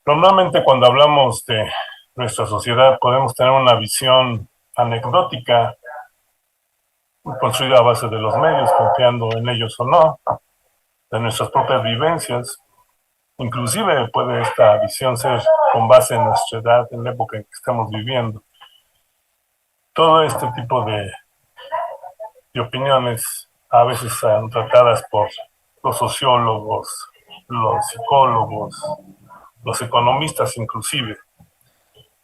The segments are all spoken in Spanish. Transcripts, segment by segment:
Normalmente cuando hablamos de nuestra sociedad podemos tener una visión anecdótica construida a base de los medios, confiando en ellos o no, de nuestras propias vivencias. Inclusive puede esta visión ser con base en nuestra edad, en la época en que estamos viviendo. Todo este tipo de opiniones, a veces son tratadas por los sociólogos, los psicólogos, los economistas inclusive.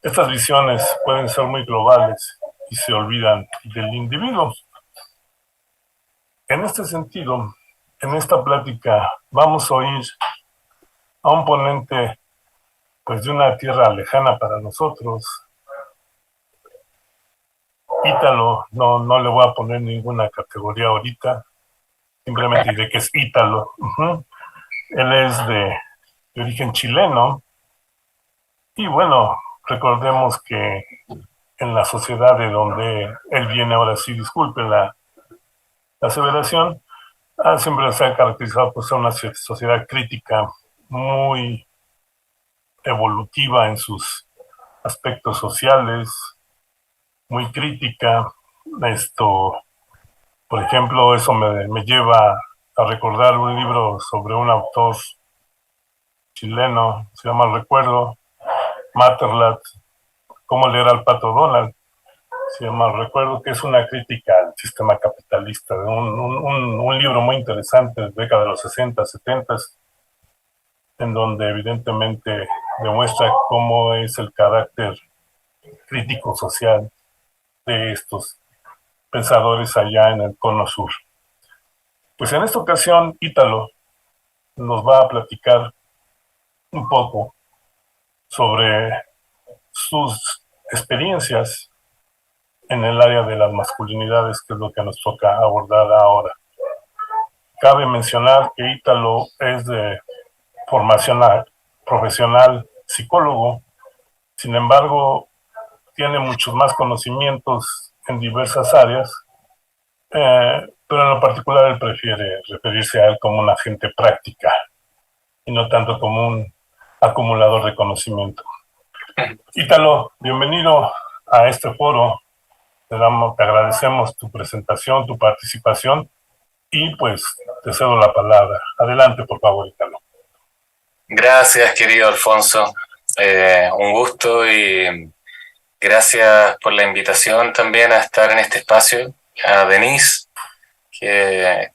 Estas visiones pueden ser muy globales y se olvidan del individuo. En este sentido, en esta plática vamos a oír a un ponente pues de una tierra lejana para nosotros. Ítalo, no le voy a poner ninguna categoría ahorita, simplemente diré que es Ítalo. Él es de origen chileno y bueno, recordemos que en la sociedad de donde él viene, ahora sí, disculpe la aseveración, siempre se ha caracterizado por ser una sociedad crítica, muy evolutiva en sus aspectos sociales, muy crítica. Esto, por ejemplo, eso me lleva a recordar un libro sobre un autor chileno, se llama Recuerdo, Matterlat, cómo leer al pato Donald, se llama Recuerdo, que es una crítica al sistema capitalista, un libro muy interesante de década de los 60, 70, en donde evidentemente demuestra cómo es el carácter crítico social de estos pensadores allá en el cono sur. Pues en esta ocasión, Ítalo nos va a platicar un poco sobre sus experiencias en el área de las masculinidades, que es lo que nos toca abordar ahora. Cabe mencionar que Ítalo es de formación profesional psicólogo, sin embargo, tiene muchos más conocimientos en diversas áreas, pero en lo particular él prefiere referirse a él como una agente práctica y no tanto como un acumulador de conocimiento. Ítalo, bienvenido a este foro. Te agradecemos tu presentación, tu participación y pues te cedo la palabra. Adelante, por favor, Ítalo. Gracias, querido Alfonso. Un gusto y gracias por la invitación también a estar en este espacio. A Denise,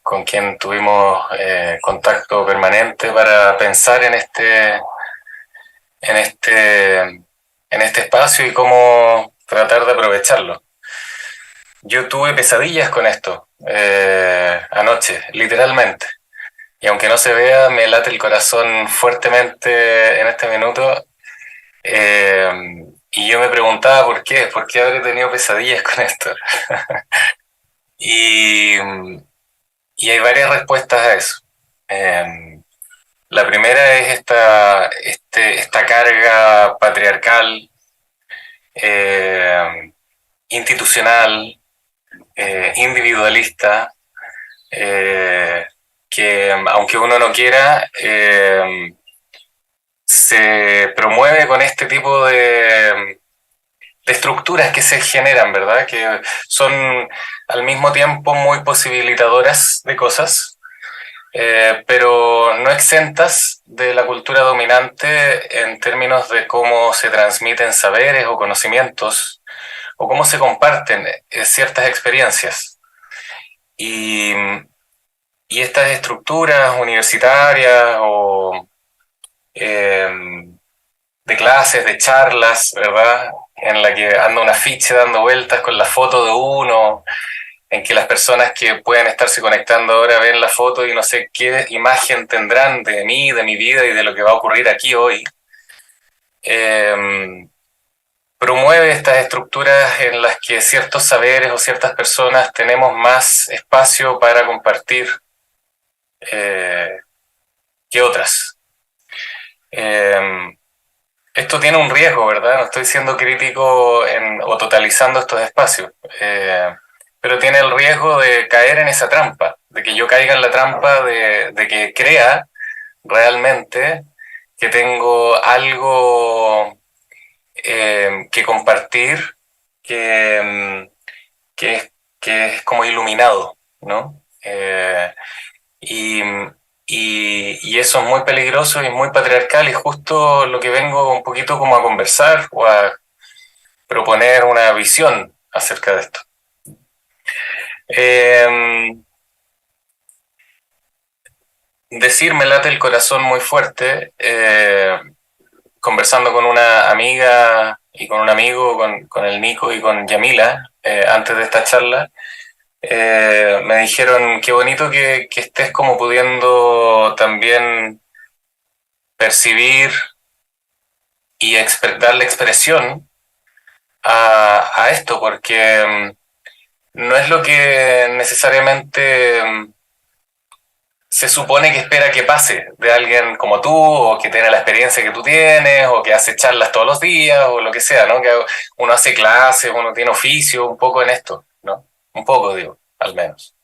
con quien tuvimos contacto permanente para pensar en este, en este espacio y cómo tratar de aprovecharlo. Yo tuve pesadillas con esto anoche, literalmente. Y aunque no se vea, me late el corazón fuertemente en este minuto. Y yo me preguntaba por qué habré tenido pesadillas con esto. y, y hay varias respuestas a eso. La primera es esta carga patriarcal, institucional, individualista, que aunque uno no quiera, se promueve con este tipo de estructuras que se generan, ¿verdad? Que son al mismo tiempo muy posibilitadoras de cosas, pero no exentas de la cultura dominante en términos de cómo se transmiten saberes o conocimientos o cómo se comparten ciertas experiencias. Y, y estas estructuras universitarias o de clases, de charlas, ¿verdad? En la que anda un afiche dando vueltas con la foto de uno, en que las personas que pueden estarse conectando ahora ven la foto y no sé qué imagen tendrán de mí, de mi vida y de lo que va a ocurrir aquí hoy. Promueve estas estructuras en las que ciertos saberes o ciertas personas tenemos más espacio para compartir que otras. Esto tiene un riesgo, ¿verdad? No estoy siendo crítico o totalizando estos espacios, pero tiene el riesgo de caer en esa trampa, de que yo caiga en la trampa de que crea realmente que tengo algo que compartir, que, que, que es como iluminado, ¿no? Y, y eso es muy peligroso y muy patriarcal y justo lo que vengo un poquito como a conversar o a proponer una visión acerca de esto. Decir me late el corazón muy fuerte, conversando con una amiga y con un amigo, con el Nico y con Yamila, antes de esta charla, me dijeron qué bonito que estés como pudiendo también percibir y darle expresión a esto, porque no es lo que necesariamente se supone que espera que pase de alguien como tú, o que tiene la experiencia que tú tienes, o que hace charlas todos los días, o lo que sea, ¿no? Que uno hace clases, uno tiene oficio un poco en esto, ¿no? Un poco, digo, al menos.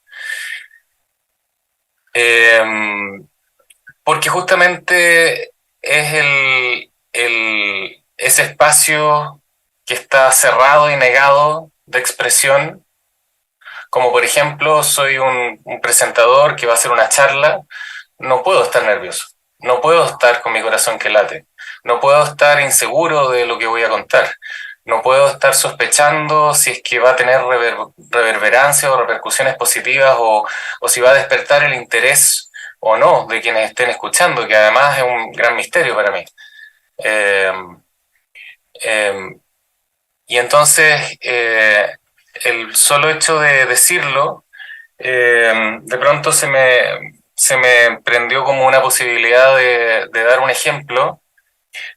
Porque justamente es ese espacio que está cerrado y negado de expresión, como por ejemplo soy un presentador que va a hacer una charla, no puedo estar nervioso, no puedo estar con mi corazón que late, no puedo estar inseguro de lo que voy a contar, no puedo estar sospechando si es que va a tener reverberancia o repercusiones positivas o si va a despertar el interés o no de quienes estén escuchando, que además es un gran misterio para mí. Eh, eh, y entonces el solo hecho de decirlo, de pronto se me prendió como una posibilidad de dar un ejemplo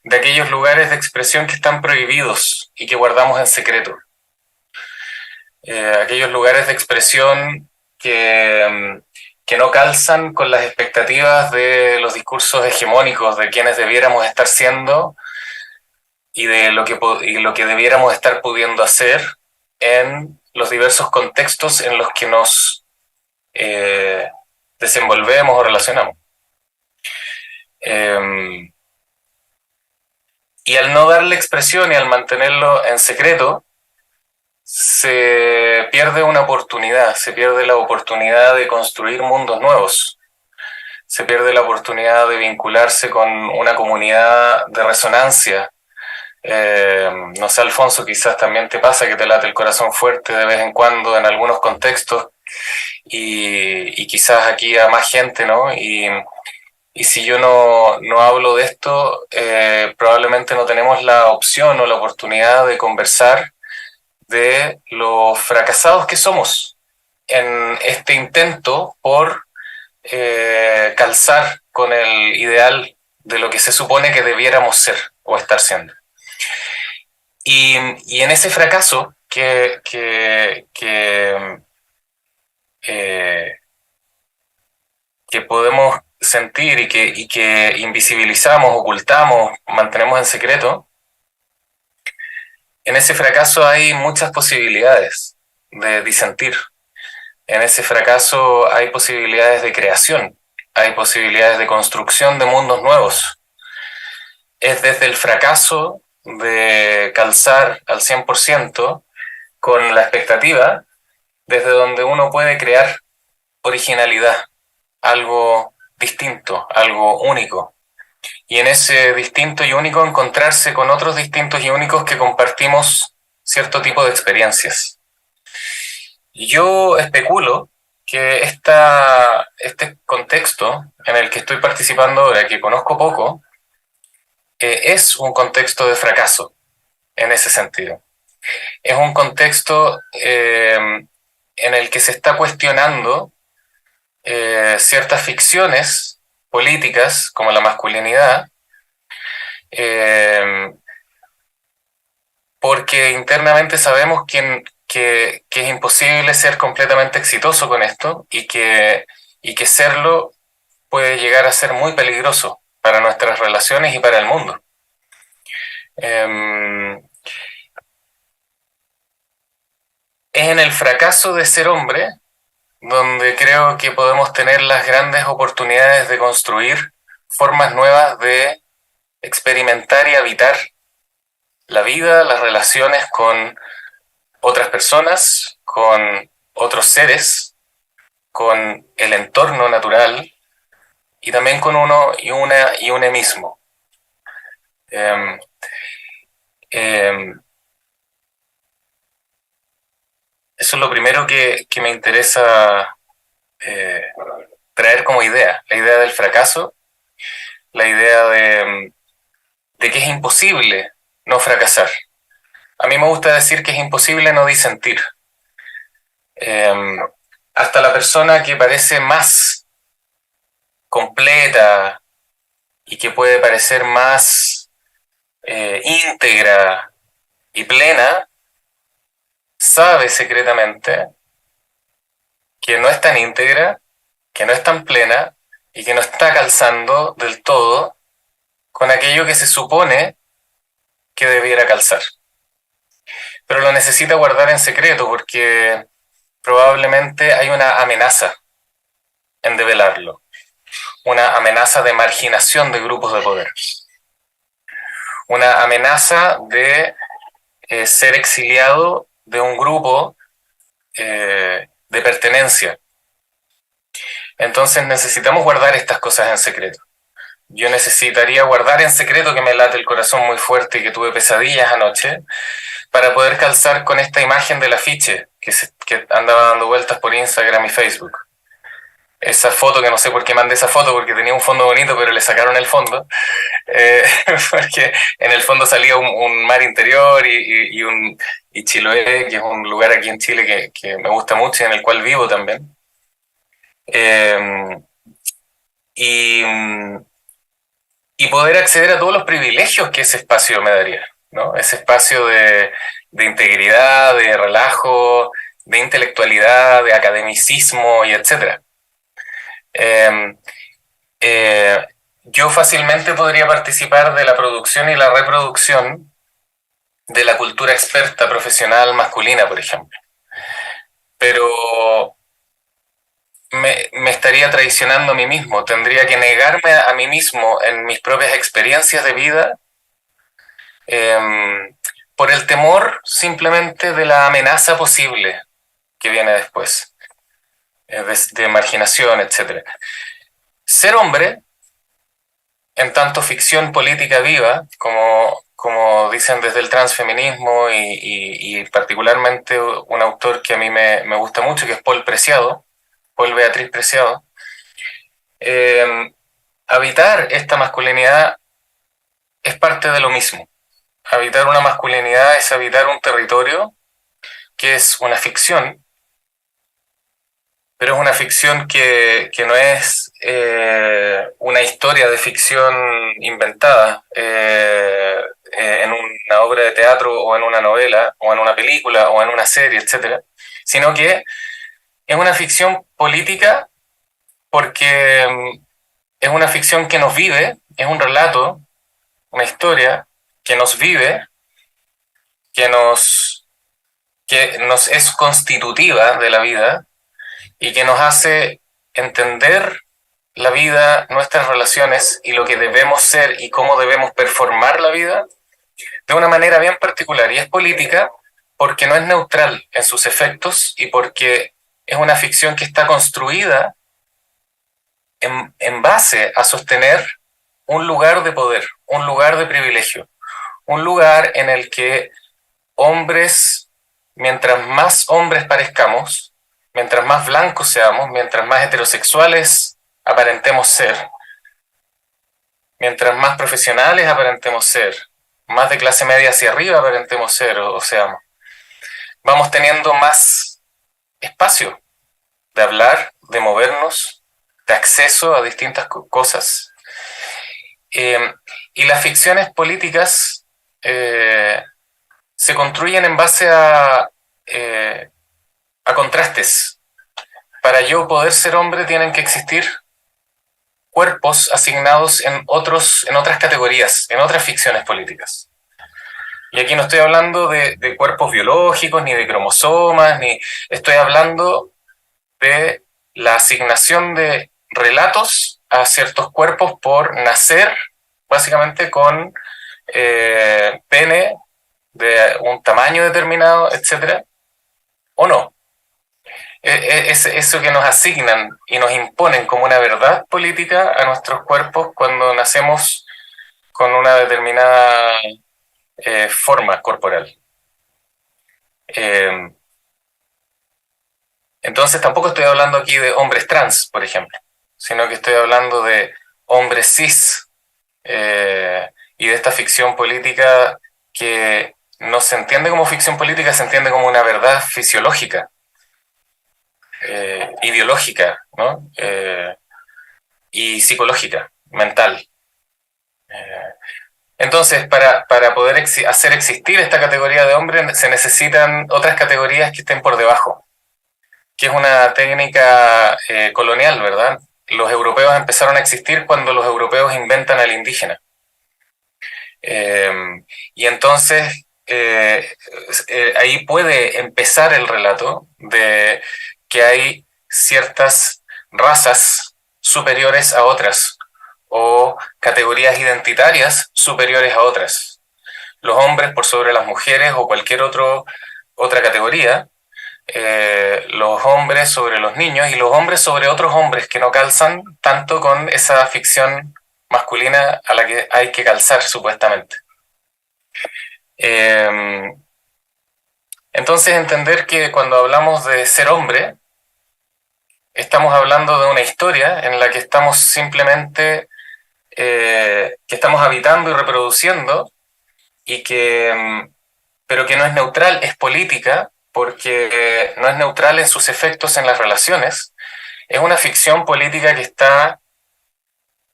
de aquellos lugares de expresión que están prohibidos y que guardamos en secreto. Aquellos lugares de expresión que no calzan con las expectativas de los discursos hegemónicos de quienes debiéramos estar siendo y de lo que debiéramos estar pudiendo hacer en los diversos contextos en los que nos desenvolvemos o relacionamos. Y al no darle expresión y al mantenerlo en secreto, se pierde una oportunidad, se pierde la oportunidad de construir mundos nuevos, se pierde la oportunidad de vincularse con una comunidad de resonancia. No sé, Alfonso, quizás también te pasa que te late el corazón fuerte de vez en cuando en algunos contextos y quizás aquí a más gente, ¿no? Y si yo no hablo de esto, probablemente no tenemos la opción o la oportunidad de conversar de lo fracasados que somos en este intento por calzar con el ideal de lo que se supone que debiéramos ser o estar siendo. Y en ese fracaso que podemos sentir y que invisibilizamos, ocultamos, mantenemos en secreto, en ese fracaso hay muchas posibilidades de disentir. En ese fracaso hay posibilidades de creación, hay posibilidades de construcción de mundos nuevos. Es desde el fracaso de calzar al 100% con la expectativa, desde donde uno puede crear originalidad, algo distinto, algo único. Y en ese distinto y único encontrarse con otros distintos y únicos que compartimos cierto tipo de experiencias. Yo especulo que este contexto en el que estoy participando ahora, que conozco poco, es un contexto de fracaso en ese sentido. Es un contexto en el que se está cuestionando ciertas ficciones políticas como la masculinidad, porque internamente sabemos que es imposible ser completamente exitoso con esto y que serlo puede llegar a ser muy peligroso para nuestras relaciones y para el mundo. Es en el fracaso de ser hombre donde creo que podemos tener las grandes oportunidades de construir formas nuevas de experimentar y habitar la vida, las relaciones con otras personas, con otros seres, con el entorno natural y también con uno y uno mismo. Eh, eh, Eso es lo primero que me interesa traer como idea, la idea del fracaso, la idea de que es imposible no fracasar. A mí me gusta decir que es imposible no disentir. Eh, Hasta la persona que parece más completa y que puede parecer más íntegra y plena, sabe secretamente que no es tan íntegra, que no es tan plena y que no está calzando del todo con aquello que se supone que debiera calzar. Pero lo necesita guardar en secreto porque probablemente hay una amenaza en develarlo, una amenaza de marginación de grupos de poder, una amenaza de ser exiliado de un grupo de pertenencia. Entonces necesitamos guardar estas cosas en secreto. Yo necesitaría guardar en secreto que me late el corazón muy fuerte y que tuve pesadillas anoche para poder calzar con esta imagen del afiche que andaba dando vueltas por Instagram y Facebook. Esa foto, que no sé por qué mandé esa foto, porque tenía un fondo bonito, pero le sacaron el fondo, porque en el fondo salía un mar interior y Chiloé, que es un lugar aquí en Chile que me gusta mucho y en el cual vivo también. Y, y poder acceder a todos los privilegios que ese espacio me daría, ¿no? Ese espacio de integridad, de relajo, de intelectualidad, de academicismo y etcétera. Yo fácilmente podría participar de la producción y la reproducción de la cultura experta profesional masculina, por ejemplo. Pero me estaría traicionando a mí mismo. Tendría que negarme a mí mismo en mis propias experiencias de vida por el temor simplemente de la amenaza posible que viene después, de marginación, etc. Ser hombre, en tanto ficción política viva, como dicen desde el transfeminismo y particularmente un autor que a mí me gusta mucho, que es Paul Beatriz Preciado, habitar esta masculinidad es parte de lo mismo. Habitar una masculinidad es habitar un territorio que es una ficción, pero es una ficción que no es una historia de ficción inventada en una obra de teatro o en una novela o en una película o en una serie, etcétera, sino que es una ficción política porque es una ficción que nos vive, es un relato, una historia que nos vive, que nos es constitutiva de la vida y que nos hace entender la vida, nuestras relaciones y lo que debemos ser y cómo debemos performar la vida de una manera bien particular. Y es política porque no es neutral en sus efectos y porque es una ficción que está construida en base a sostener un lugar de poder, un lugar de privilegio, un lugar en el que hombres, mientras más hombres parezcamos, mientras más blancos seamos, mientras más heterosexuales aparentemos ser, mientras más profesionales aparentemos ser, más de clase media hacia arriba aparentemos ser o seamos, vamos teniendo más espacio de hablar, de movernos, de acceso a distintas cosas. Y las ficciones políticas se construyen en base a contrastes. Para yo poder ser hombre tienen que existir cuerpos asignados en otras categorías, en otras ficciones políticas. Y aquí no estoy hablando de cuerpos biológicos, ni de cromosomas, ni estoy hablando de la asignación de relatos a ciertos cuerpos por nacer básicamente con pene de un tamaño determinado, etcétera, o no. Es eso que nos asignan y nos imponen como una verdad política a nuestros cuerpos cuando nacemos con una determinada forma corporal. Entonces tampoco estoy hablando aquí de hombres trans, por ejemplo, sino que estoy hablando de hombres cis y de esta ficción política que no se entiende como ficción política, se entiende como una verdad fisiológica, ideológica, ¿no? Y psicológica, mental. Entonces, para poder hacer existir esta categoría de hombre, se necesitan otras categorías que estén por debajo, que es una técnica colonial, ¿verdad? Los europeos empezaron a existir cuando los europeos inventan al indígena. Y entonces ahí puede empezar el relato de que hay ciertas razas superiores a otras o categorías identitarias superiores a otras. Los hombres por sobre las mujeres o cualquier otra categoría, los hombres sobre los niños y los hombres sobre otros hombres que no calzan tanto con esa ficción masculina a la que hay que calzar supuestamente. Entonces entender que cuando hablamos de ser hombre, estamos hablando de una historia en la que estamos simplemente, que estamos habitando y reproduciendo, y pero que no es neutral, es política, porque no es neutral en sus efectos en las relaciones. Es una ficción política que está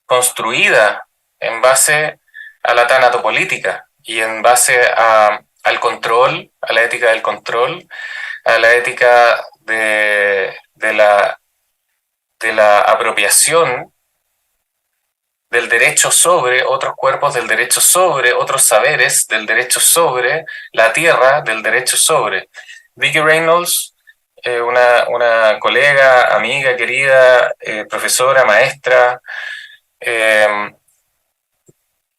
construida en base a la tanatopolítica y en base al control, a la ética del control, a la ética de la apropiación del derecho sobre otros cuerpos, del derecho sobre otros saberes, del derecho sobre la tierra, del derecho sobre. Vicky Reynolds, una colega, amiga, querida, profesora, maestra,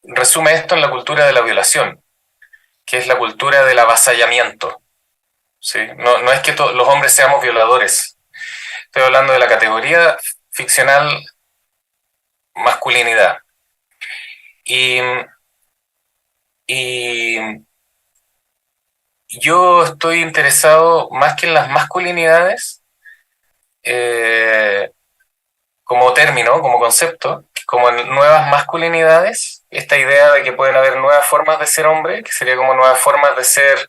resume esto en la cultura de la violación, que es la cultura del avasallamiento. ¿Sí? No es que los hombres seamos violadores. Estoy hablando de la categoría ficcional masculinidad. Y yo estoy interesado más que en las masculinidades como término, como concepto, como en nuevas masculinidades, esta idea de que pueden haber nuevas formas de ser hombre, que sería como nuevas formas de ser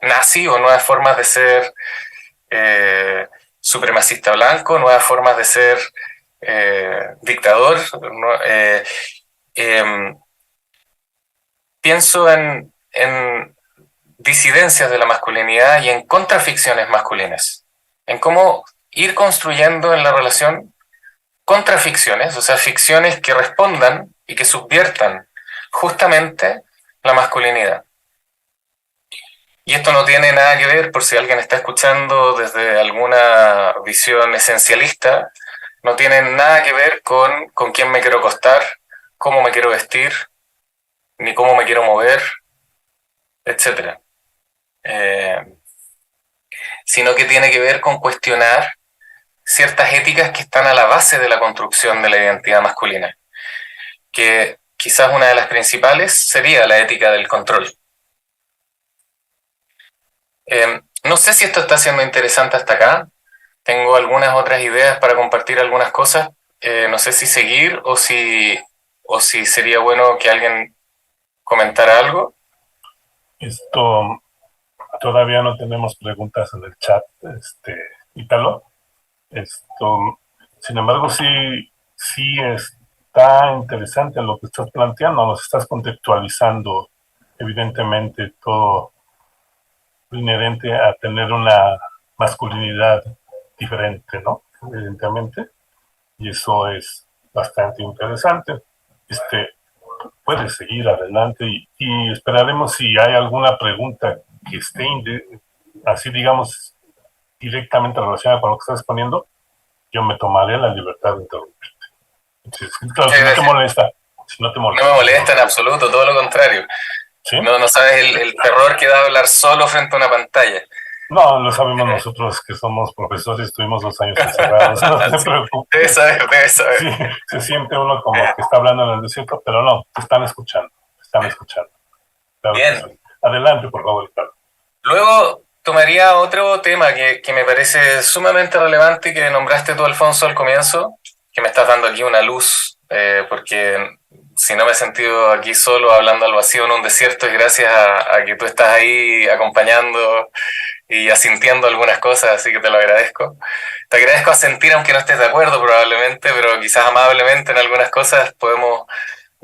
nazi o nuevas formas de ser supremacista blanco, nuevas formas de ser dictador. Pienso en disidencias de la masculinidad y en contraficciones masculinas, en cómo ir construyendo en la relación contraficciones, o sea, ficciones que respondan y que subviertan justamente la masculinidad. Y esto no tiene nada que ver, por si alguien está escuchando desde alguna visión esencialista, no tiene nada que ver con quién me quiero acostar, cómo me quiero vestir, ni cómo me quiero mover, etc. Sino que tiene que ver con cuestionar ciertas éticas que están a la base de la construcción de la identidad masculina, que quizás una de las principales sería la ética del control. No sé si esto está siendo interesante hasta acá. Tengo algunas otras ideas para compartir algunas cosas. No sé si seguir o si sería bueno que alguien comentara algo. Esto, todavía no tenemos preguntas en el chat, Ítalo. Sin embargo, sí está interesante lo que estás planteando, nos estás contextualizando evidentemente todo inherente a tener una masculinidad diferente, ¿no? Evidentemente, y eso es bastante interesante. Puede seguir adelante y esperaremos si hay alguna pregunta que esté así, digamos, directamente relacionada con lo que estás poniendo, yo me tomaré la libertad de interrumpirte. Entonces, claro, si no te molesta. Si no te No molesta. me molesta en absoluto, todo lo contrario. ¿Sí? No, no sabes el terror que da hablar solo frente a una pantalla. No, lo sabemos nosotros que somos profesores, estuvimos 2 años encerrados, no te Debes preocupes. saber, debes saber. Sí, se siente uno como que está hablando en el desierto, pero no, te están escuchando, te están escuchando. Claro que Bien. sí. Adelante, por favor, Carlos. Luego tomaría otro tema que me parece sumamente relevante y que nombraste tú, Alfonso, al comienzo, que me estás dando aquí una luz, porque si no me he sentido aquí solo hablando al vacío en un desierto es gracias a que tú estás ahí acompañando y asintiendo algunas cosas, así que te lo agradezco. Te agradezco asentir aunque no estés de acuerdo probablemente, pero quizás amablemente en algunas cosas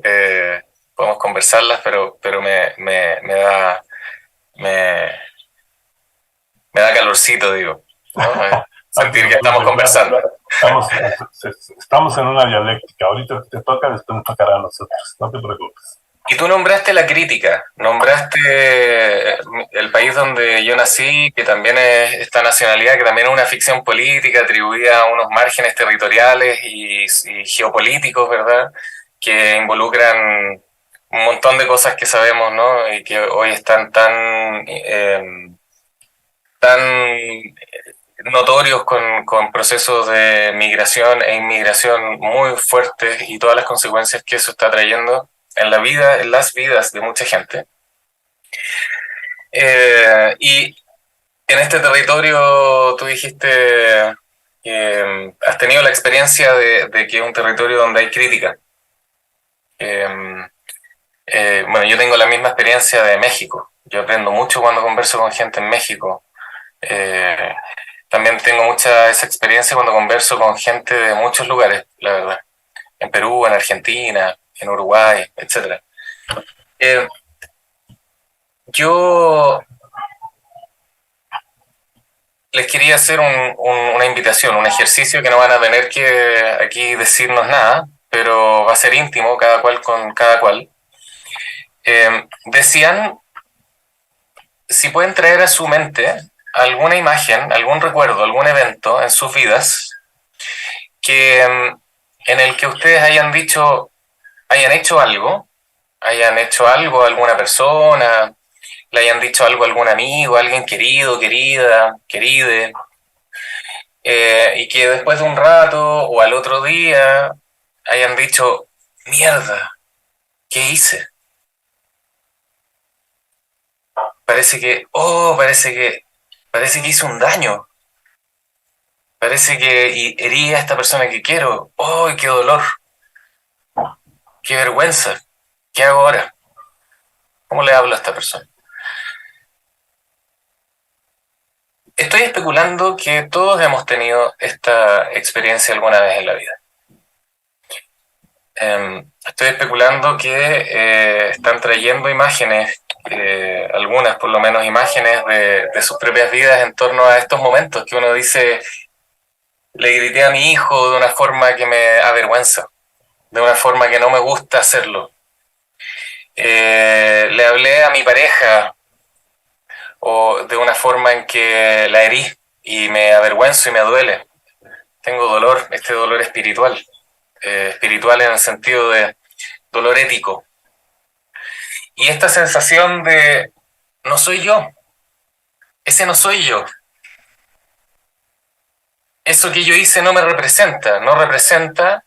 eh, podemos conversarlas, pero me da... Me, me da calorcito, digo, ¿no? No te Sentir que estamos preocupes, conversando. estamos, estamos en una dialéctica. Ahorita te toca, después nos tocará a nosotros. No te preocupes. Y tú nombraste la crítica, nombraste el país donde yo nací, que también es esta nacionalidad, que también es una ficción política atribuida a unos márgenes territoriales y geopolíticos, ¿verdad? Que involucran un montón de cosas que sabemos, ¿no? Y que hoy están tan notorios con procesos de migración e inmigración muy fuertes y todas las consecuencias que eso está trayendo en la vida, en las vidas de mucha gente. Y en este territorio tú dijiste que has tenido la experiencia de que es un territorio donde hay crítica. Bueno, yo tengo la misma experiencia de México. Yo aprendo mucho cuando converso con gente en México. Eh, También tengo mucha esa experiencia cuando converso con gente de muchos lugares, la verdad. En Perú, en Argentina, en Uruguay, etc. Eh, yo les quería hacer una invitación, un ejercicio que no van a tener que aquí decirnos nada, pero va a ser íntimo, cada cual con cada cual. Decían si pueden traer a su mente alguna imagen, algún recuerdo, algún evento en sus vidas que en el que ustedes hayan dicho, hayan hecho algo a alguna persona, le hayan dicho algo a algún amigo, a alguien querido, querida, queride, y que después de un rato o al otro día hayan dicho, mierda, ¿qué hice? Parece que hice un daño, parece que herí a esta persona que quiero, ¡oh, qué dolor! ¡Qué vergüenza! ¿Qué hago ahora? ¿Cómo le hablo a esta persona? Estoy especulando que todos hemos tenido esta experiencia alguna vez en la vida. Estoy especulando que están trayendo imágenes, algunas por lo menos imágenes de sus propias vidas en torno a estos momentos que uno dice, le grité a mi hijo de una forma que me avergüenza, de una forma que no me gusta hacerlo. Le hablé a mi pareja o de una forma en que la herí y me avergüenzo y me duele. Tengo dolor, este dolor espiritual. Espiritual en el sentido de dolor ético. Y esta sensación de no soy yo, ese no soy yo. Eso que yo hice no me representa, no representa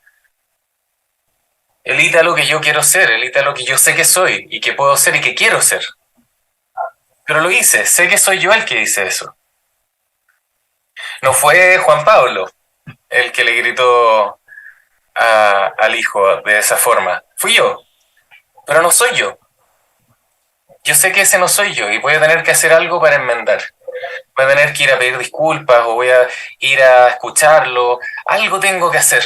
el Ítalo que yo quiero ser, el Ítalo que yo sé que soy y que puedo ser y que quiero ser. Pero lo hice, sé que soy yo el que dice eso. No fue Juan Pablo el que le gritó al hijo de esa forma. Fui yo, pero no soy yo. Yo sé que ese no soy yo y voy a tener que hacer algo para enmendar. Voy a tener que ir a pedir disculpas o voy a ir a escucharlo. Algo tengo que hacer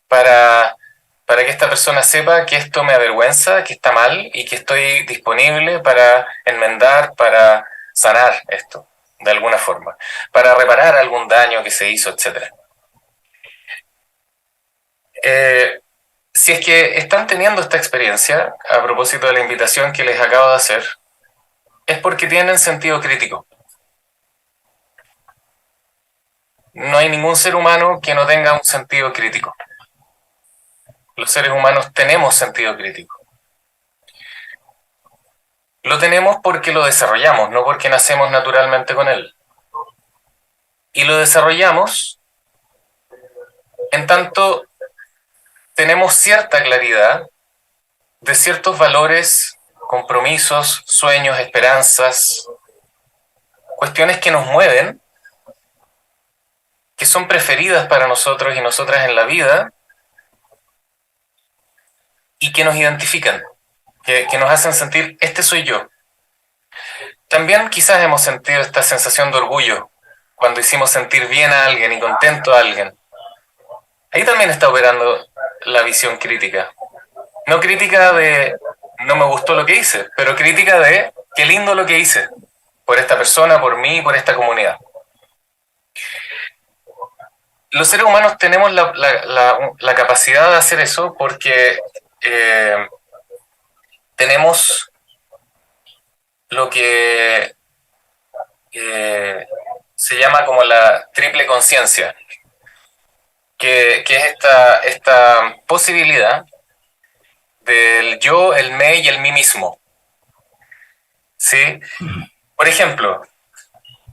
para, para que esta persona sepa que esto me avergüenza, que está mal y que estoy disponible para enmendar, para sanar esto de alguna forma, para reparar algún daño que se hizo, etc. Si es que están teniendo esta experiencia, a propósito de la invitación que les acabo de hacer, es porque tienen sentido crítico. No hay ningún ser humano que no tenga un sentido crítico. los seres humanos tenemos sentido crítico. Lo tenemos porque lo desarrollamos, no porque nacemos naturalmente con él. Y lo desarrollamos en tanto tenemos cierta claridad de ciertos valores, compromisos, sueños, esperanzas, cuestiones que nos mueven, que son preferidas para nosotros y nosotras en la vida y que nos identifican, que nos hacen sentir, este soy yo. También quizás hemos sentido esta sensación de orgullo cuando hicimos sentir bien a alguien y contento a alguien. Ahí también está operando la visión crítica. No crítica de no me gustó lo que hice, pero crítica de qué lindo lo que hice por esta persona, por mí y por esta comunidad. Los seres humanos tenemos la capacidad de hacer eso porque tenemos lo que se llama como la triple conciencia, que es esta posibilidad del yo, el me y el mí mismo. ¿Sí? Por ejemplo,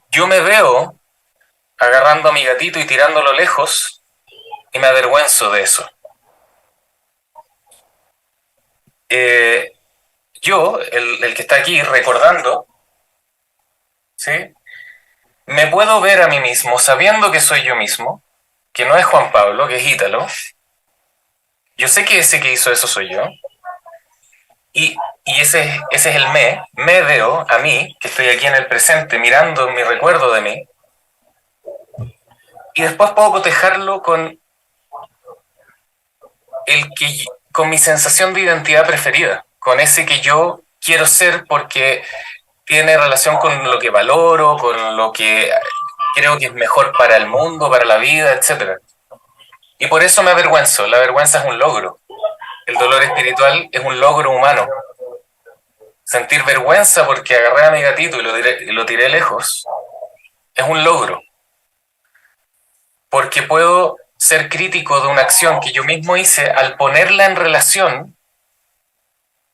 yo me veo agarrando a mi gatito y tirándolo lejos y me avergüenzo de eso. Yo, el que está aquí recordando, ¿sí? Me puedo ver a mí mismo sabiendo que soy yo mismo, que no es Juan Pablo, que es Ítalo. Yo sé que ese que hizo eso soy yo. Y ese es el me veo a mí, que estoy aquí en el presente, mirando mi recuerdo de mí, y después puedo cotejarlo con con mi sensación de identidad preferida, con ese que yo quiero ser porque tiene relación con lo que valoro, con lo que creo que es mejor para el mundo, para la vida, etc. Y por eso me avergüenzo. La vergüenza es un logro. El dolor espiritual es un logro humano. Sentir vergüenza porque agarré a mi gatito y lo tiré lejos es un logro. Porque puedo ser crítico de una acción que yo mismo hice al ponerla en relación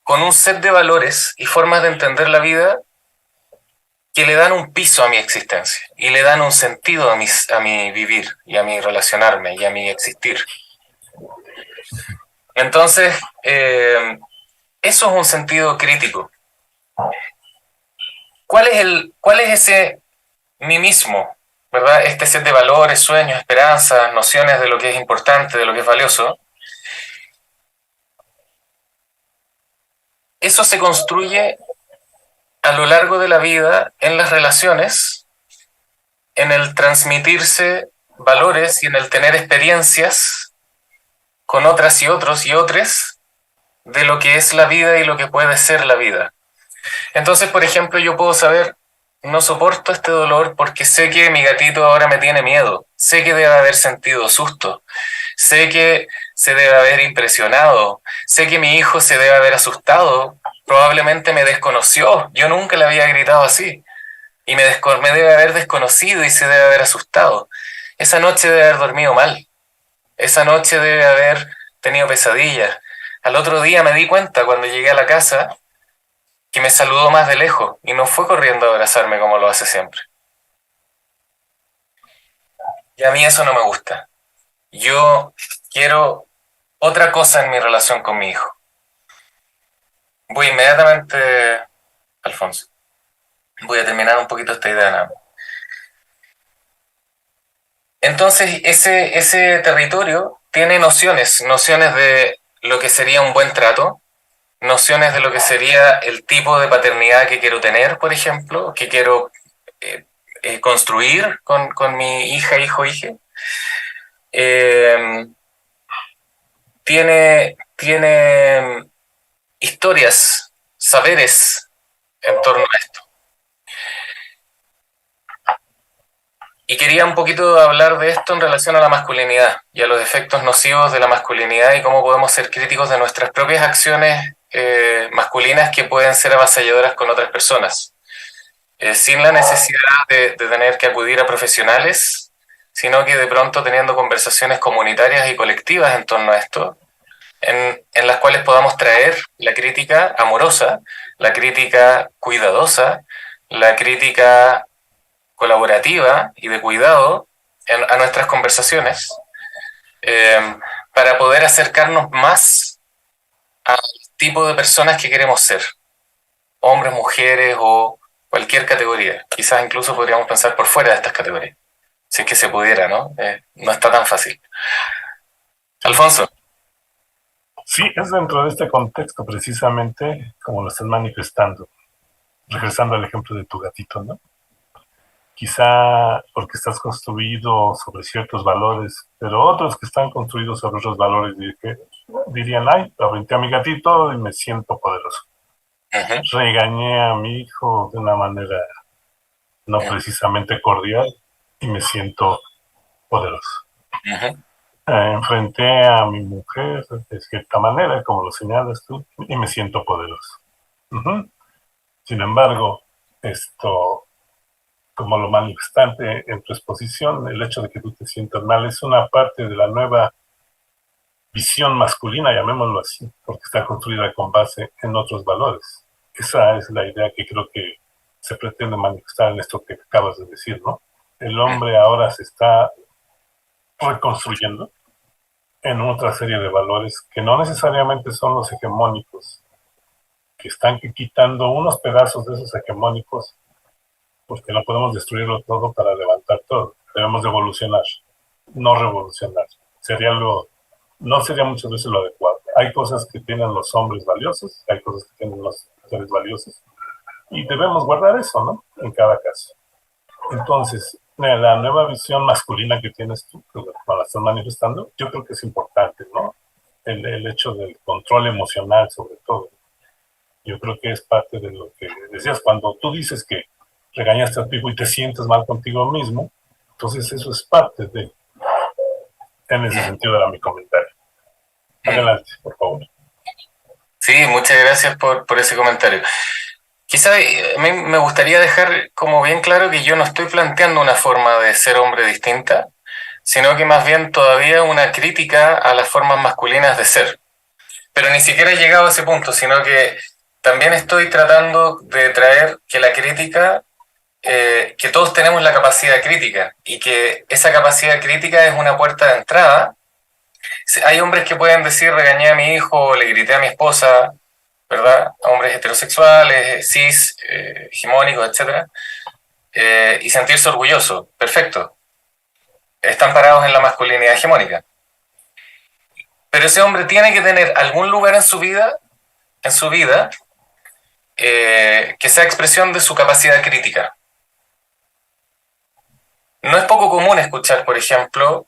con un set de valores y formas de entender la vida que le dan un piso a mi existencia y le dan un sentido a mi vivir y a mi relacionarme y a mi existir. Entonces, eso es un sentido crítico. ¿Cuál es ese mí mismo? ¿Verdad? Este set de valores, sueños, esperanzas, nociones de lo que es importante, de lo que es valioso. Eso se construye a lo largo de la vida en las relaciones, en el transmitirse valores y en el tener experiencias con otras y otros y otras de lo que es la vida y lo que puede ser la vida. Entonces, por ejemplo, yo puedo saber, no soporto este dolor porque sé que mi gatito ahora me tiene miedo, sé que debe haber sentido susto, sé que se debe haber impresionado, sé que mi hijo se debe haber asustado, probablemente me desconoció, yo nunca le había gritado así, y me debe haber desconocido y se debe haber asustado. Esa noche debe haber dormido mal, esa noche debe haber tenido pesadillas. Al otro día me di cuenta cuando llegué a la casa que me saludó más de lejos y no fue corriendo a abrazarme como lo hace siempre. Y a mí eso no me gusta. Yo quiero otra cosa en mi relación con mi hijo. Voy inmediatamente, Alfonso. Voy a terminar un poquito esta idea nada más. Entonces, ese territorio tiene nociones de lo que sería un buen trato, nociones de lo que sería el tipo de paternidad que quiero tener, por ejemplo, que quiero construir con mi hija, hijo, hije. Tiene historias, saberes en torno a esto. Y quería un poquito hablar de esto en relación a la masculinidad y a los efectos nocivos de la masculinidad y cómo podemos ser críticos de nuestras propias acciones masculinas que pueden ser avasalladoras con otras personas, sin la necesidad de tener que acudir a profesionales, sino que de pronto teniendo conversaciones comunitarias y colectivas en torno a esto, en las cuales podamos traer la crítica amorosa, la crítica cuidadosa, la crítica colaborativa y de cuidado a nuestras conversaciones, para poder acercarnos más al tipo de personas que queremos ser, hombres, mujeres o cualquier categoría. Quizás incluso podríamos pensar por fuera de estas categorías, si es que se pudiera, ¿no? No está tan fácil. Alfonso. Sí, es dentro de este contexto precisamente como lo estás manifestando. Regresando al ejemplo de tu gatito, ¿no? Quizá porque estás construido sobre ciertos valores, pero otros que están construidos sobre otros valores dirían, ay, aventé a mi gatito y me siento poderoso. Regañé a mi hijo de una manera no precisamente cordial y me siento poderoso. Enfrenté a mi mujer de cierta manera, como lo señalas tú, y me siento poderoso. Sin embargo, como lo manifestante en tu exposición, el hecho de que tú te sientas mal es una parte de la nueva visión masculina, llamémoslo así, porque está construida con base en otros valores. Esa es la idea que creo que se pretende manifestar en esto que acabas de decir, ¿no? El hombre ahora se está reconstruyendo en otra serie de valores que no necesariamente son los hegemónicos, que están quitando unos pedazos de esos hegemónicos porque no podemos destruirlo todo para levantar todo. Debemos evolucionar, no revolucionar. No sería muchas veces lo adecuado. Hay cosas que tienen los hombres valiosos, hay cosas que tienen los mujeres valiosos, y debemos guardar eso, ¿no? En cada caso. Entonces, la nueva visión masculina que tienes tú, que la estás manifestando, yo creo que es importante, ¿no? El hecho del control emocional, sobre todo. Yo creo que es parte de lo que decías. Cuando tú dices que regañaste a tu hijo y te sientes mal contigo mismo, entonces eso es parte de, en ese sentido era mi comentario. Adelante, por favor. Sí, muchas gracias por ese comentario. Quizá a mí me gustaría dejar como bien claro que yo no estoy planteando una forma de ser hombre distinta, sino que más bien todavía una crítica a las formas masculinas de ser. Pero ni siquiera he llegado a ese punto, sino que también estoy tratando de traer que la crítica, que todos tenemos la capacidad crítica y que esa capacidad crítica es una puerta de entrada. Hay hombres que pueden decir regañé a mi hijo, le grité a mi esposa, ¿verdad? Hombres heterosexuales, cis, hegemónicos, etc. Y sentirse orgulloso. Perfecto. Están parados en la masculinidad hegemónica. Pero ese hombre tiene que tener algún lugar en su vida, que sea expresión de su capacidad crítica. No es poco común escuchar, por ejemplo,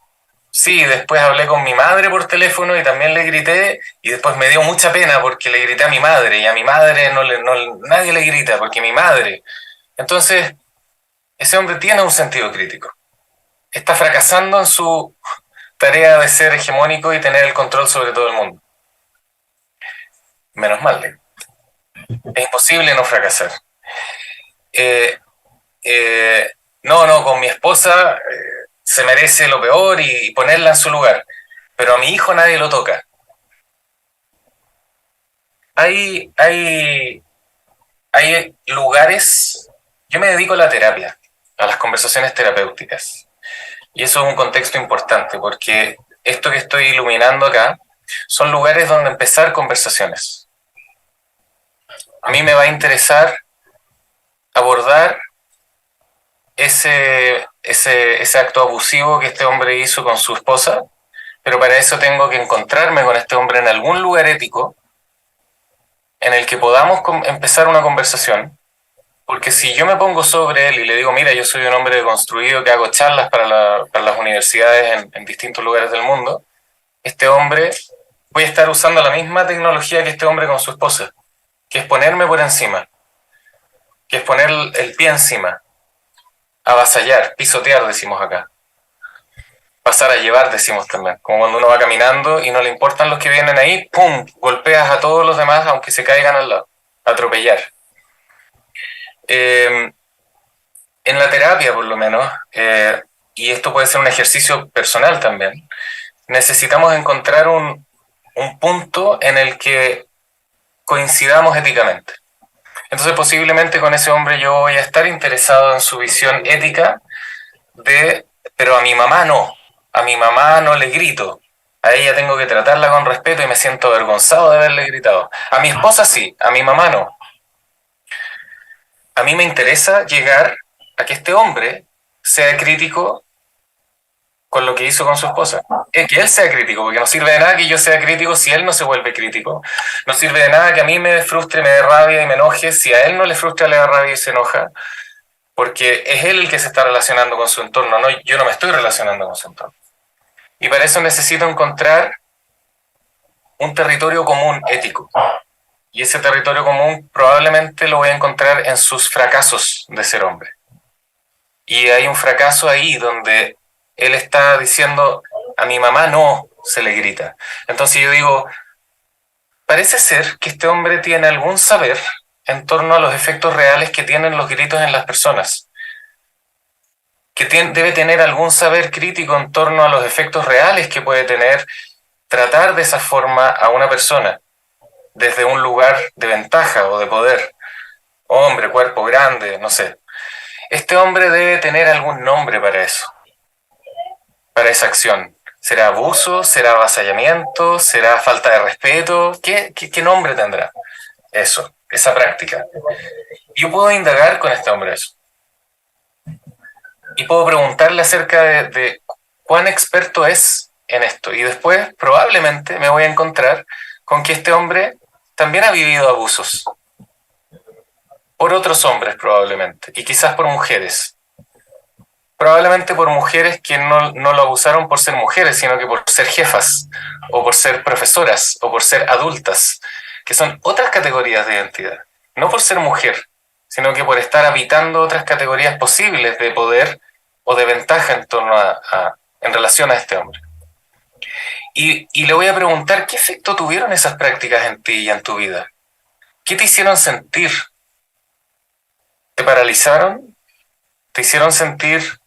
sí, después hablé con mi madre por teléfono y también le grité y después me dio mucha pena porque le grité a mi madre y a mi madre nadie le grita porque mi madre. Entonces, ese hombre tiene un sentido crítico. Está fracasando en su tarea de ser hegemónico y tener el control sobre todo el mundo. Menos mal. Es imposible no fracasar. No, con mi esposa se merece lo peor y ponerla en su lugar. Pero a mi hijo nadie lo toca. Hay lugares. Yo me dedico a la terapia, a las conversaciones terapéuticas. Y eso es un contexto importante, porque esto que estoy iluminando acá son lugares donde empezar conversaciones. A mí me va a interesar abordar ese acto abusivo que este hombre hizo con su esposa, pero para eso tengo que encontrarme con este hombre en algún lugar ético en el que podamos empezar una conversación, porque si yo me pongo sobre él y le digo, mira, yo soy un hombre deconstruido que hago charlas para las universidades en distintos lugares del mundo, este hombre, voy a estar usando la misma tecnología que este hombre con su esposa, que es ponerme por encima, que es poner el pie encima, avasallar, pisotear, decimos acá. Pasar a llevar, decimos también. Como cuando uno va caminando y no le importan los que vienen ahí, ¡pum! Golpeas a todos los demás aunque se caigan al lado. Atropellar. En la terapia, por lo menos, y esto puede ser un ejercicio personal también, necesitamos encontrar un un punto en el que coincidamos éticamente. Entonces posiblemente con ese hombre yo voy a estar interesado en su visión ética pero a mi mamá no le grito, a ella tengo que tratarla con respeto y me siento avergonzado de haberle gritado. A mi esposa sí, a mi mamá no. A mí me interesa llegar a que este hombre sea crítico con lo que hizo con su esposa. Que él sea crítico, porque no sirve de nada que yo sea crítico si él no se vuelve crítico. No sirve de nada que a mí me frustre, me dé rabia y me enoje si a él no le frustra, le da rabia y se enoja. Porque es él el que se está relacionando con su entorno, no, yo no me estoy relacionando con su entorno. Y para eso necesito encontrar un territorio común ético. Y ese territorio común probablemente lo voy a encontrar en sus fracasos de ser hombre. Y hay un fracaso ahí donde él está diciendo, a mi mamá no se le grita. Entonces yo digo, parece ser que este hombre tiene algún saber en torno a los efectos reales que tienen los gritos en las personas. Que debe tener algún saber crítico en torno a los efectos reales que puede tener tratar de esa forma a una persona desde un lugar de ventaja o de poder. Hombre, cuerpo grande, no sé. Este hombre debe tener algún nombre para eso, para esa acción. ¿Será abuso? ¿Será avasallamiento? ¿Será falta de respeto? ¿Qué nombre tendrá eso, esa práctica? Yo puedo indagar con este hombre eso. Y puedo preguntarle acerca de cuán experto es en esto. Y después probablemente me voy a encontrar con que este hombre también ha vivido abusos. Por otros hombres probablemente. Y quizás por mujeres. Probablemente por mujeres que no lo abusaron por ser mujeres, sino que por ser jefas, o por ser profesoras, o por ser adultas, que son otras categorías de identidad. No por ser mujer, sino que por estar habitando otras categorías posibles de poder o de ventaja en torno en relación a este hombre. Y le voy a preguntar, ¿qué efecto tuvieron esas prácticas en ti y en tu vida? ¿Qué te hicieron sentir? ¿Te paralizaron? ¿Te hicieron sentir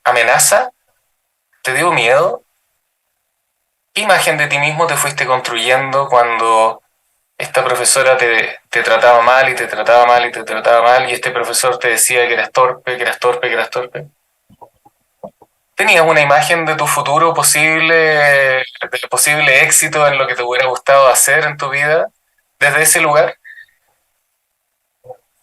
amenaza? ¿Te dio miedo? ¿Qué imagen de ti mismo te fuiste construyendo cuando esta profesora te trataba mal y te trataba mal y te trataba mal y este profesor te decía que eras torpe, que eras torpe, que eras torpe? ¿Tenías una imagen de tu futuro posible, de posible éxito en lo que te hubiera gustado hacer en tu vida desde ese lugar?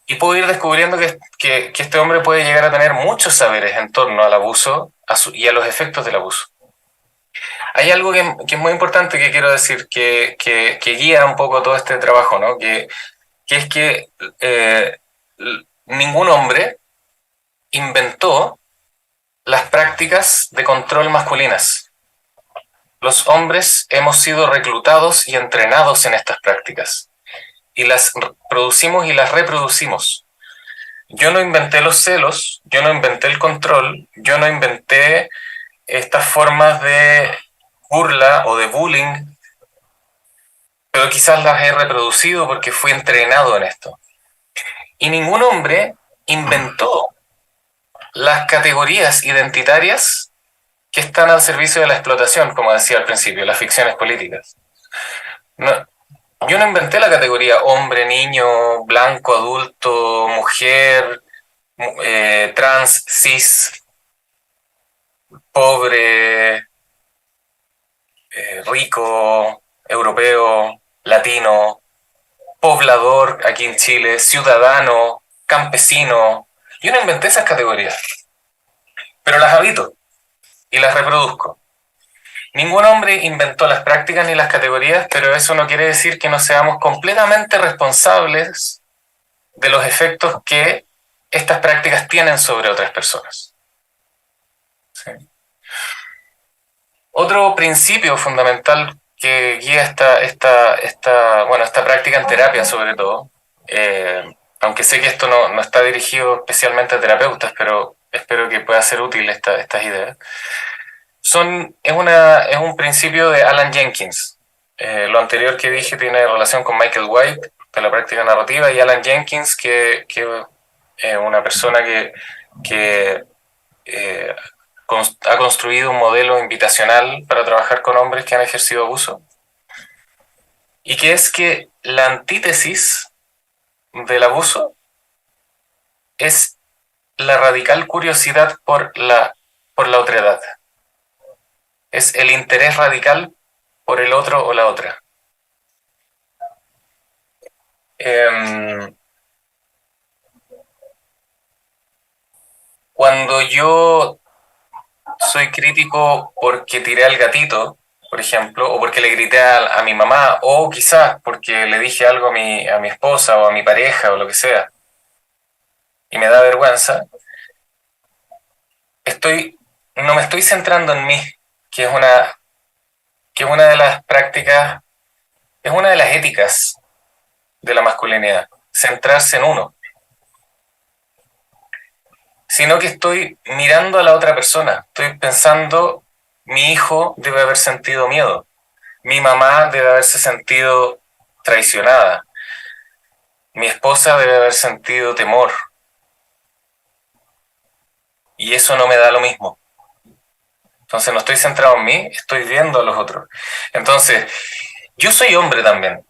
Y puedo ir descubriendo que este hombre puede llegar a tener muchos saberes en torno al abuso y a los efectos del abuso. Hay algo que es muy importante que quiero decir, que guía un poco todo este trabajo, ¿no? Que es que ningún hombre inventó las prácticas de control masculinas. Los hombres hemos sido reclutados y entrenados en estas prácticas y las producimos y las reproducimos. Yo no inventé los celos, yo no inventé el control, yo no inventé estas formas de burla o de bullying, pero quizás las he reproducido porque fui entrenado en esto. Y ningún hombre inventó las categorías identitarias que están al servicio de la explotación, como decía al principio, las ficciones políticas. No, yo no inventé la categoría hombre, niño, blanco, adulto, mujer, trans, cis, pobre, rico, europeo, latino, poblador aquí en Chile, ciudadano, campesino. Yo no inventé esas categorías, pero las habito y las reproduzco. Ningún hombre inventó las prácticas ni las categorías, pero eso no quiere decir que no seamos completamente responsables de los efectos que estas prácticas tienen sobre otras personas. ¿Sí? Otro principio fundamental que guía esta práctica en terapia sobre todo, aunque sé que esto no está dirigido especialmente a terapeutas, pero espero que pueda ser útil estas ideas, es un principio de Alan Jenkins. Lo anterior que dije tiene relación con Michael White, de la práctica narrativa, y Alan Jenkins, que es una persona que ha construido un modelo invitacional para trabajar con hombres que han ejercido abuso. y que es que la antítesis del abuso es la radical curiosidad por la otredad. Es el interés radical por el otro o la otra. Cuando yo soy crítico porque tiré al gatito, por ejemplo, o porque le grité a mi mamá, o quizás porque le dije algo a mi esposa o a mi pareja o lo que sea, y me da vergüenza, no me estoy centrando en mí, que que es una de las prácticas, es una de las éticas de la masculinidad, centrarse en uno, sino que estoy mirando a la otra persona, estoy pensando, mi hijo debe haber sentido miedo, mi mamá debe haberse sentido traicionada, mi esposa debe haber sentido temor, y eso no me da lo mismo. Entonces no estoy centrado en mí, estoy viendo a los otros. Entonces, yo soy hombre también,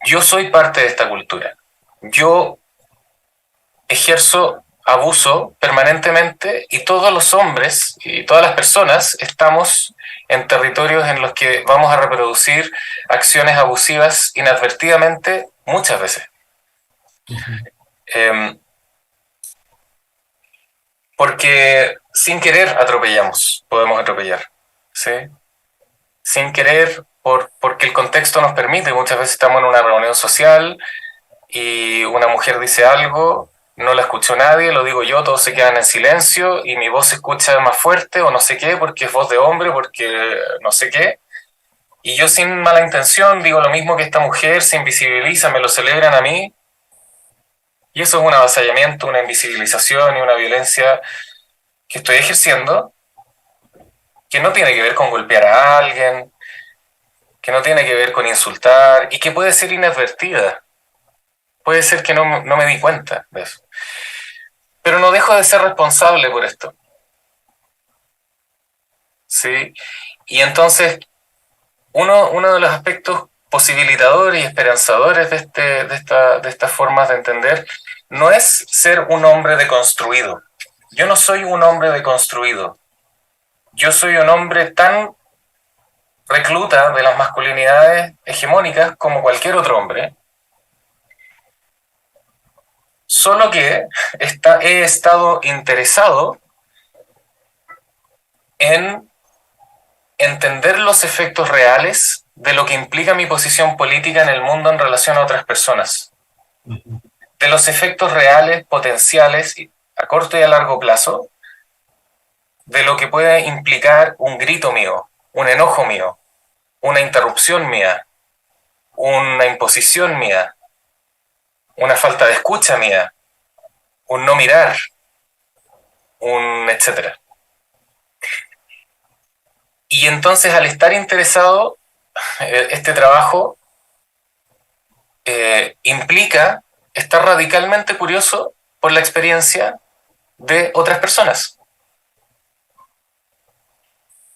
yo soy parte de esta cultura, yo ejerzo abuso permanentemente y todos los hombres y todas las personas estamos en territorios en los que vamos a reproducir acciones abusivas inadvertidamente muchas veces. Porque sin querer atropellamos, podemos atropellar, ¿sí? Sin querer, porque el contexto nos permite, muchas veces estamos en una reunión social y una mujer dice algo, no la escuchó nadie, lo digo yo, todos se quedan en silencio y mi voz se escucha más fuerte o no sé qué, porque es voz de hombre, porque no sé qué. Y yo sin mala intención digo lo mismo que esta mujer, se invisibiliza, me lo celebran a mí. Y eso es un avasallamiento, una invisibilización y una violencia que estoy ejerciendo, que no tiene que ver con golpear a alguien, que no tiene que ver con insultar y que puede ser inadvertida. Puede ser que no me di cuenta de eso. Pero no dejo de ser responsable por esto. ¿Sí? Y entonces, uno de los aspectos posibilitadores y esperanzadores de estas formas de entender no es ser un hombre deconstruido. Yo no soy un hombre deconstruido. Yo soy un hombre tan recluta de las masculinidades hegemónicas como cualquier otro hombre, solo que he estado interesado en entender los efectos reales de lo que implica mi posición política en el mundo en relación a otras personas, de los efectos reales, potenciales, a corto y a largo plazo, de lo que puede implicar un grito mío, un enojo mío, una interrupción mía, una imposición mía, una falta de escucha mía, un no mirar, un etcétera. Y entonces al estar interesado, este trabajo implica estar radicalmente curioso por la experiencia de otras personas,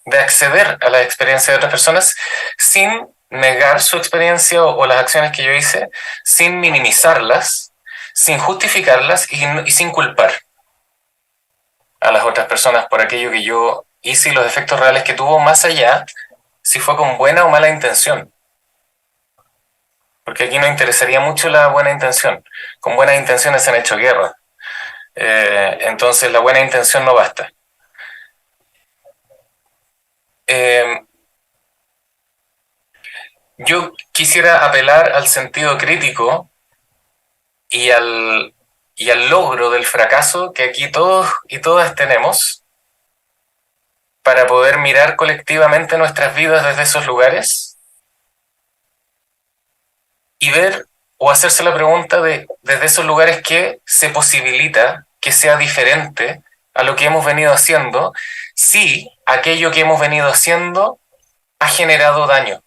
de acceder a la experiencia de otras personas sin negar su experiencia o las acciones que yo hice, sin minimizarlas, sin justificarlas y sin culpar a las otras personas por aquello que yo hice y los efectos reales que tuvo, más allá si fue con buena o mala intención. Porque aquí nos interesaría mucho la buena intención. Con buenas intenciones se han hecho guerras. Entonces la buena intención no basta. Yo quisiera apelar al sentido crítico y al logro del fracaso que aquí todos y todas tenemos para poder mirar colectivamente nuestras vidas desde esos lugares y ver o hacerse la pregunta de desde esos lugares que se posibilita que sea diferente a lo que hemos venido haciendo si aquello que hemos venido haciendo ha generado daño.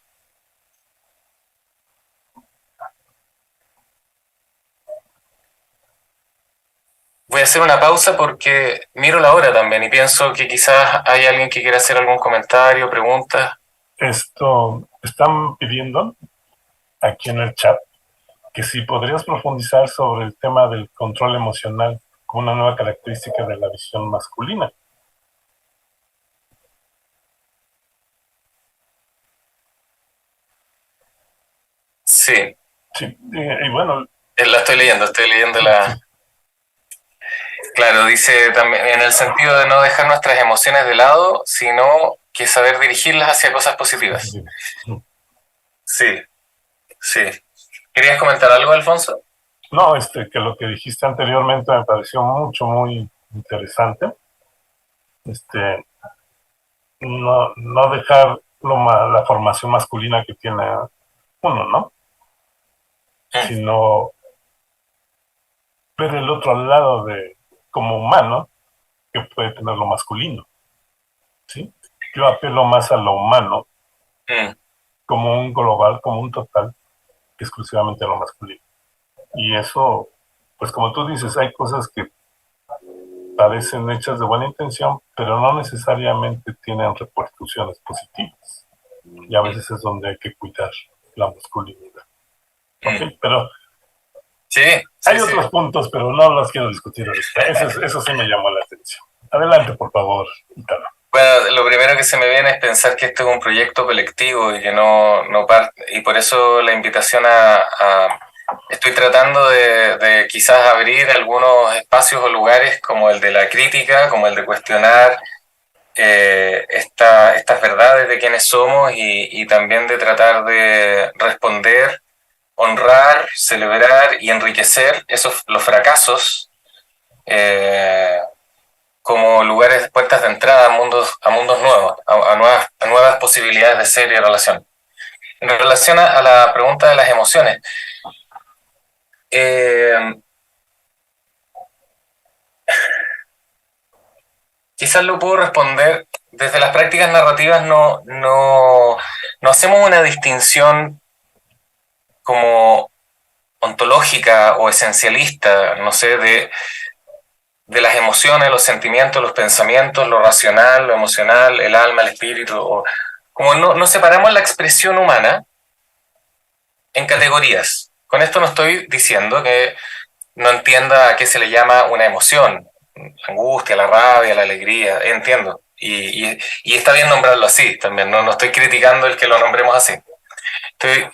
Voy a hacer una pausa porque miro la hora también y pienso que quizás hay alguien que quiera hacer algún comentario, pregunta. Están pidiendo aquí en el chat que si podrías profundizar sobre el tema del control emocional como una nueva característica de la visión masculina. Sí. Sí, y bueno. La estoy leyendo la... Claro, dice también en el sentido de no dejar nuestras emociones de lado, sino que saber dirigirlas hacia cosas positivas. Sí, sí. ¿Querías comentar algo, Alfonso? No, que lo que dijiste anteriormente me pareció muy interesante. No dejar la formación masculina que tiene uno, ¿no? Sino ver el otro lado como humano que puede tener lo masculino, ¿sí? Yo apelo más a lo humano como un global, como un total, que exclusivamente a lo masculino. Y eso, pues como tú dices, hay cosas que parecen hechas de buena intención, pero no necesariamente tienen repercusiones positivas. Y a veces es donde hay que cuidar la masculinidad. Okay, pero sí, hay otros puntos, pero no los quiero discutir ahorita. Eso sí me llamó la atención. Adelante, por favor, Italo. Bueno, lo primero que se me viene es pensar que este es un proyecto colectivo y que no parte, y por eso la invitación estoy tratando de quizás abrir algunos espacios o lugares como el de la crítica, como el de cuestionar estas verdades de quiénes somos y también de tratar de responder, honrar, celebrar y enriquecer los fracasos como lugares, puertas de entrada a mundos nuevos, a nuevas posibilidades de ser y relación. En relación a la pregunta de las emociones, quizás lo puedo responder desde las prácticas narrativas. No hacemos una distinción como ontológica o esencialista, no sé, de las emociones, los sentimientos, los pensamientos, lo racional, lo emocional, el alma, el espíritu. Como no separamos la expresión humana en categorías. Con esto no estoy diciendo que no entienda a qué se le llama una emoción, la angustia, la rabia, la alegría, entiendo. Y está bien nombrarlo así también, no estoy criticando el que lo nombremos así.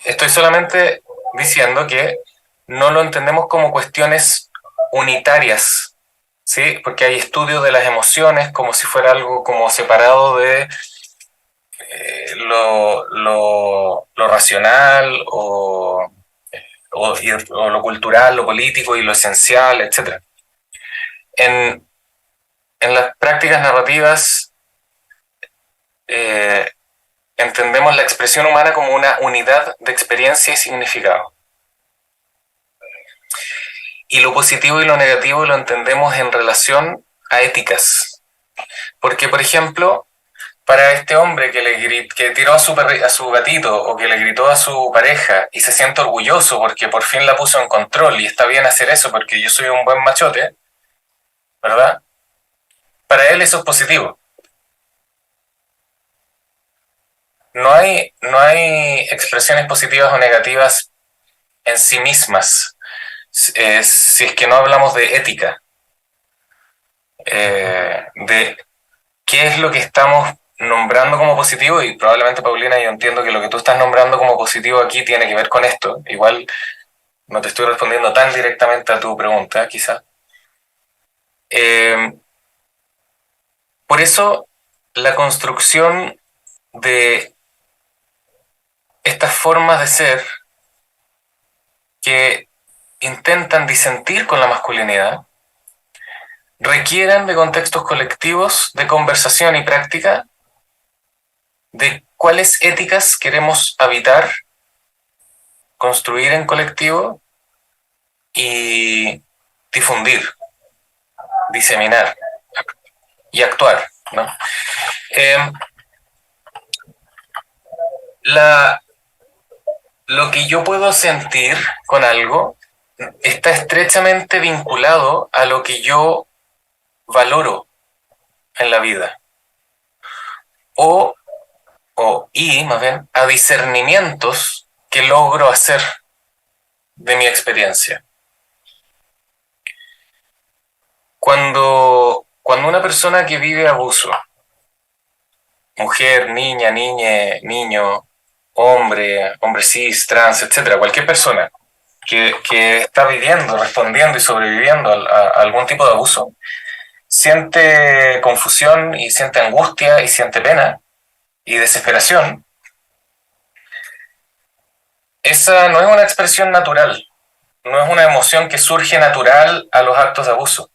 Estoy solamente diciendo que no lo entendemos como cuestiones unitarias, ¿sí? Porque hay estudios de las emociones como si fuera algo como separado de lo racional o lo cultural, lo político y lo esencial, etc. En las prácticas narrativas entendemos la expresión humana como una unidad de experiencia y significado. Y lo positivo y lo negativo lo entendemos en relación a éticas. Porque, por ejemplo, para este hombre que tiró a su gatito o que le gritó a su pareja y se siente orgulloso porque por fin la puso en control y está bien hacer eso porque yo soy un buen machote, ¿verdad? Para él eso es positivo. No hay expresiones positivas o negativas en sí mismas, si es que no hablamos de ética, de qué es lo que estamos nombrando como positivo, y probablemente, Paulina, yo entiendo que lo que tú estás nombrando como positivo aquí tiene que ver con esto. Igual no te estoy respondiendo tan directamente a tu pregunta, quizá. Por eso, la construcción de estas formas de ser que intentan disentir con la masculinidad requieren de contextos colectivos de conversación y práctica de cuáles éticas queremos habitar, construir en colectivo y difundir, diseminar y actuar, ¿no? Lo que yo puedo sentir con algo está estrechamente vinculado a lo que yo valoro en la vida. Y más bien, a discernimientos que logro hacer de mi experiencia. Cuando una persona que vive abuso, mujer, niña, niño, hombre cis, trans, etcétera, cualquier persona que está viviendo, respondiendo y sobreviviendo a algún tipo de abuso, siente confusión y siente angustia y siente pena y desesperación, esa no es una expresión natural, no es una emoción que surge natural a los actos de abuso,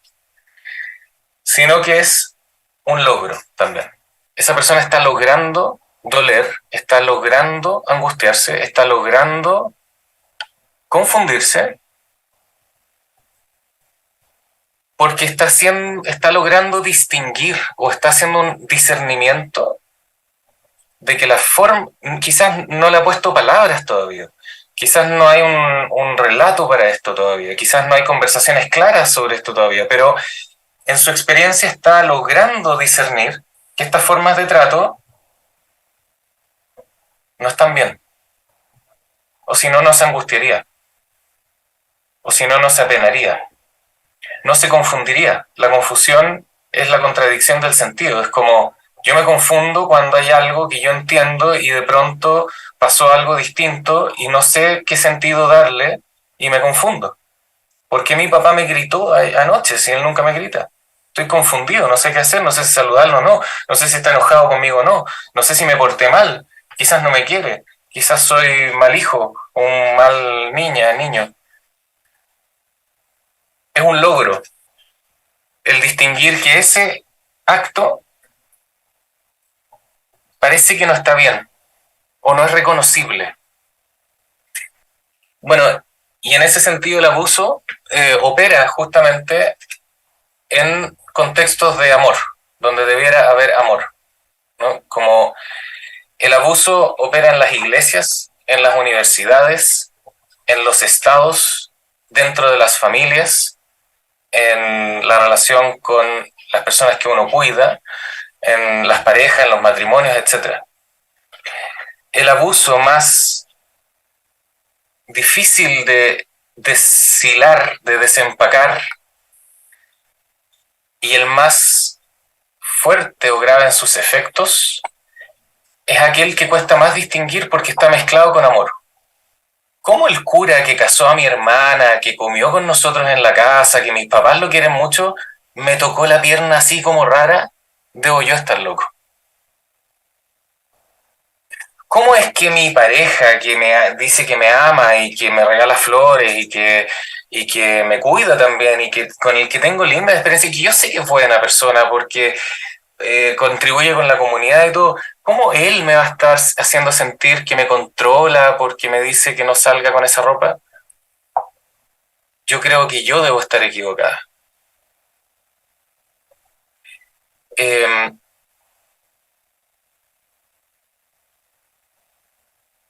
sino que es un logro también. Esa persona está logrando doler, está logrando angustiarse, está logrando confundirse, porque está logrando distinguir o está haciendo un discernimiento de que la forma, quizás no le ha puesto palabras todavía, quizás no hay un relato para esto todavía, quizás no hay conversaciones claras sobre esto todavía, pero en su experiencia está logrando discernir que estas formas de trato no están bien, o si no, no se angustiaría, o si no, no se apenaría, no se confundiría. La confusión es la contradicción del sentido, es como yo me confundo cuando hay algo que yo entiendo y de pronto pasó algo distinto y no sé qué sentido darle y me confundo. ¿Por qué mi papá me gritó anoche si él nunca me grita? Estoy confundido, no sé qué hacer, no sé si saludarlo o no, no sé si está enojado conmigo o no, no sé si me porté mal, quizás no me quiere, quizás soy mal hijo, un mal niño. Es un logro el distinguir que ese acto parece que no está bien o no es reconocible. Bueno, y en ese sentido el abuso opera justamente en contextos de amor, donde debiera haber amor, ¿no? Como el abuso opera en las iglesias, en las universidades, en los estados, dentro de las familias, en la relación con las personas que uno cuida, en las parejas, en los matrimonios, etc. El abuso más difícil de deshilar, de desempacar, y el más fuerte o grave en sus efectos, es aquel que cuesta más distinguir porque está mezclado con amor. ¿Cómo el cura que casó a mi hermana, que comió con nosotros en la casa, que mis papás lo quieren mucho, me tocó la pierna así como rara? Debo yo estar loco. ¿Cómo es que mi pareja, que me dice que me ama y que me regala flores y que me cuida también y que con el que tengo linda experiencia y que yo sé que es buena persona porque contribuye con la comunidad y todo, ¿cómo él me va a estar haciendo sentir que me controla porque me dice que no salga con esa ropa? Yo creo que yo debo estar equivocada.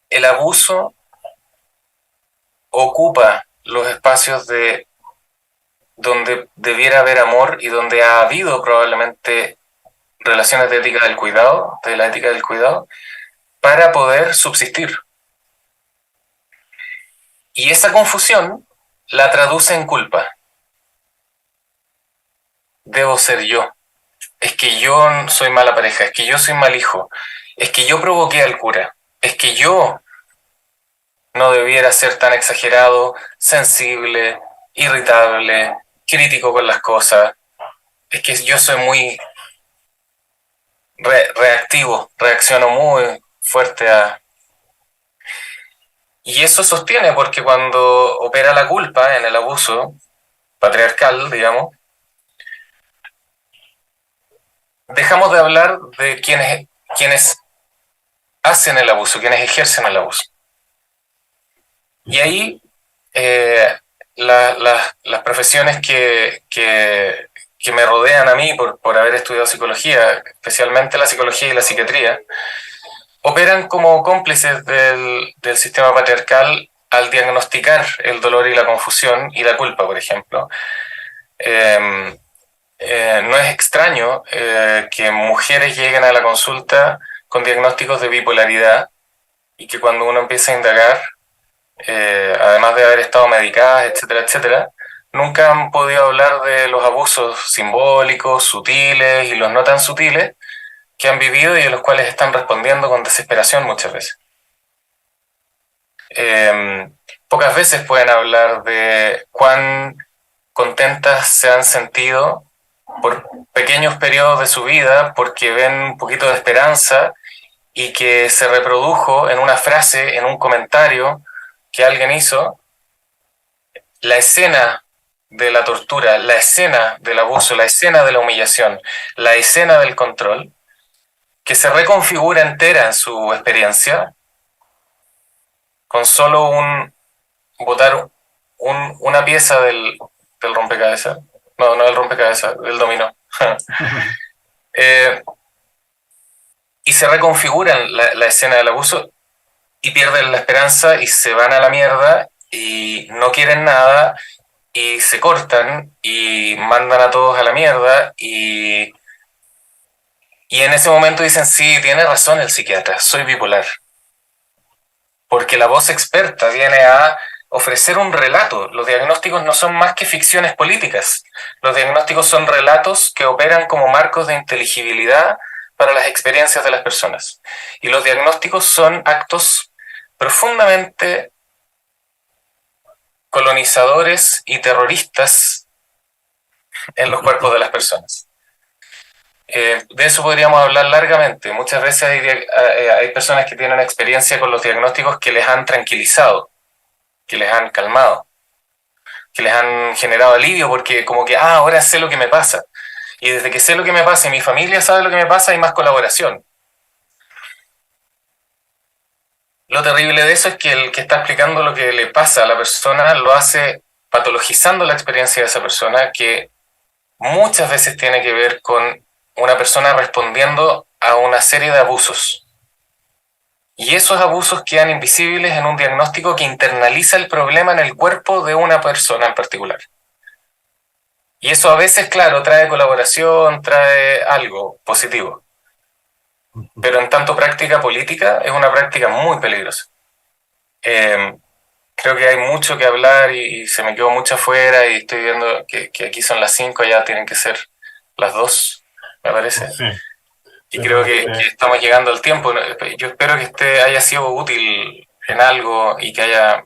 El abuso ocupa los espacios de donde debiera haber amor y donde ha habido probablemente relaciones de ética del cuidado, de la ética del cuidado, para poder subsistir. Y esa confusión la traduce en culpa. Debo ser yo. Es que yo soy mala pareja, es que yo soy mal hijo, es que yo provoqué al cura, es que yo no debiera ser tan exagerado, sensible, irritable, crítico con las cosas, es que yo soy muy reactivo, reacciono muy fuerte a... Y eso sostiene porque cuando opera la culpa en el abuso patriarcal, digamos, dejamos de hablar de quienes hacen el abuso, quienes ejercen el abuso. Y ahí las profesiones que me rodean a mí por haber estudiado psicología, especialmente la psicología y la psiquiatría, operan como cómplices del sistema patriarcal al diagnosticar el dolor y la confusión y la culpa, por ejemplo. No es extraño que mujeres lleguen a la consulta con diagnósticos de bipolaridad y que cuando uno empieza a indagar además de haber estado medicadas, etcétera, etcétera, nunca han podido hablar de los abusos simbólicos, sutiles y los no tan sutiles que han vivido y a los cuales están respondiendo con desesperación muchas veces. Pocas veces pueden hablar de cuán contentas se han sentido por pequeños periodos de su vida porque ven un poquito de esperanza y que se reprodujo en una frase, en un comentario que alguien hizo, la escena de la tortura, la escena del abuso, la escena de la humillación, la escena del control, que se reconfigura entera en su experiencia con solo botar una pieza del rompecabezas. No del rompecabezas, del dominó. Y se reconfiguran la escena del abuso y pierden la esperanza y se van a la mierda y no quieren nada y se cortan y mandan a todos a la mierda y en ese momento dicen, sí, tiene razón el psiquiatra, soy bipolar. Porque la voz experta viene a ofrecer un relato. Los diagnósticos no son más que ficciones políticas. Los diagnósticos son relatos que operan como marcos de inteligibilidad para las experiencias de las personas. Y los diagnósticos son actos profundamente colonizadores y terroristas en los cuerpos de las personas. De eso podríamos hablar largamente. Muchas veces hay personas que tienen experiencia con los diagnósticos que les han tranquilizado, que les han calmado, que les han generado alivio porque como que, ahora sé lo que me pasa. Y desde que sé lo que me pasa y mi familia sabe lo que me pasa, hay más colaboración. Lo terrible de eso es que el que está explicando lo que le pasa a la persona lo hace patologizando la experiencia de esa persona, que muchas veces tiene que ver con una persona respondiendo a una serie de abusos. Y esos abusos quedan invisibles en un diagnóstico que internaliza el problema en el cuerpo de una persona en particular. Y eso a veces, claro, trae colaboración, trae algo positivo. Pero en tanto práctica política es una práctica muy peligrosa. Creo que hay mucho que hablar y se me quedó mucho afuera y estoy viendo que aquí son las 5, ya tienen que ser las 2, me parece. Sí. Y creo que estamos llegando al tiempo. Yo espero que haya sido útil en algo y que haya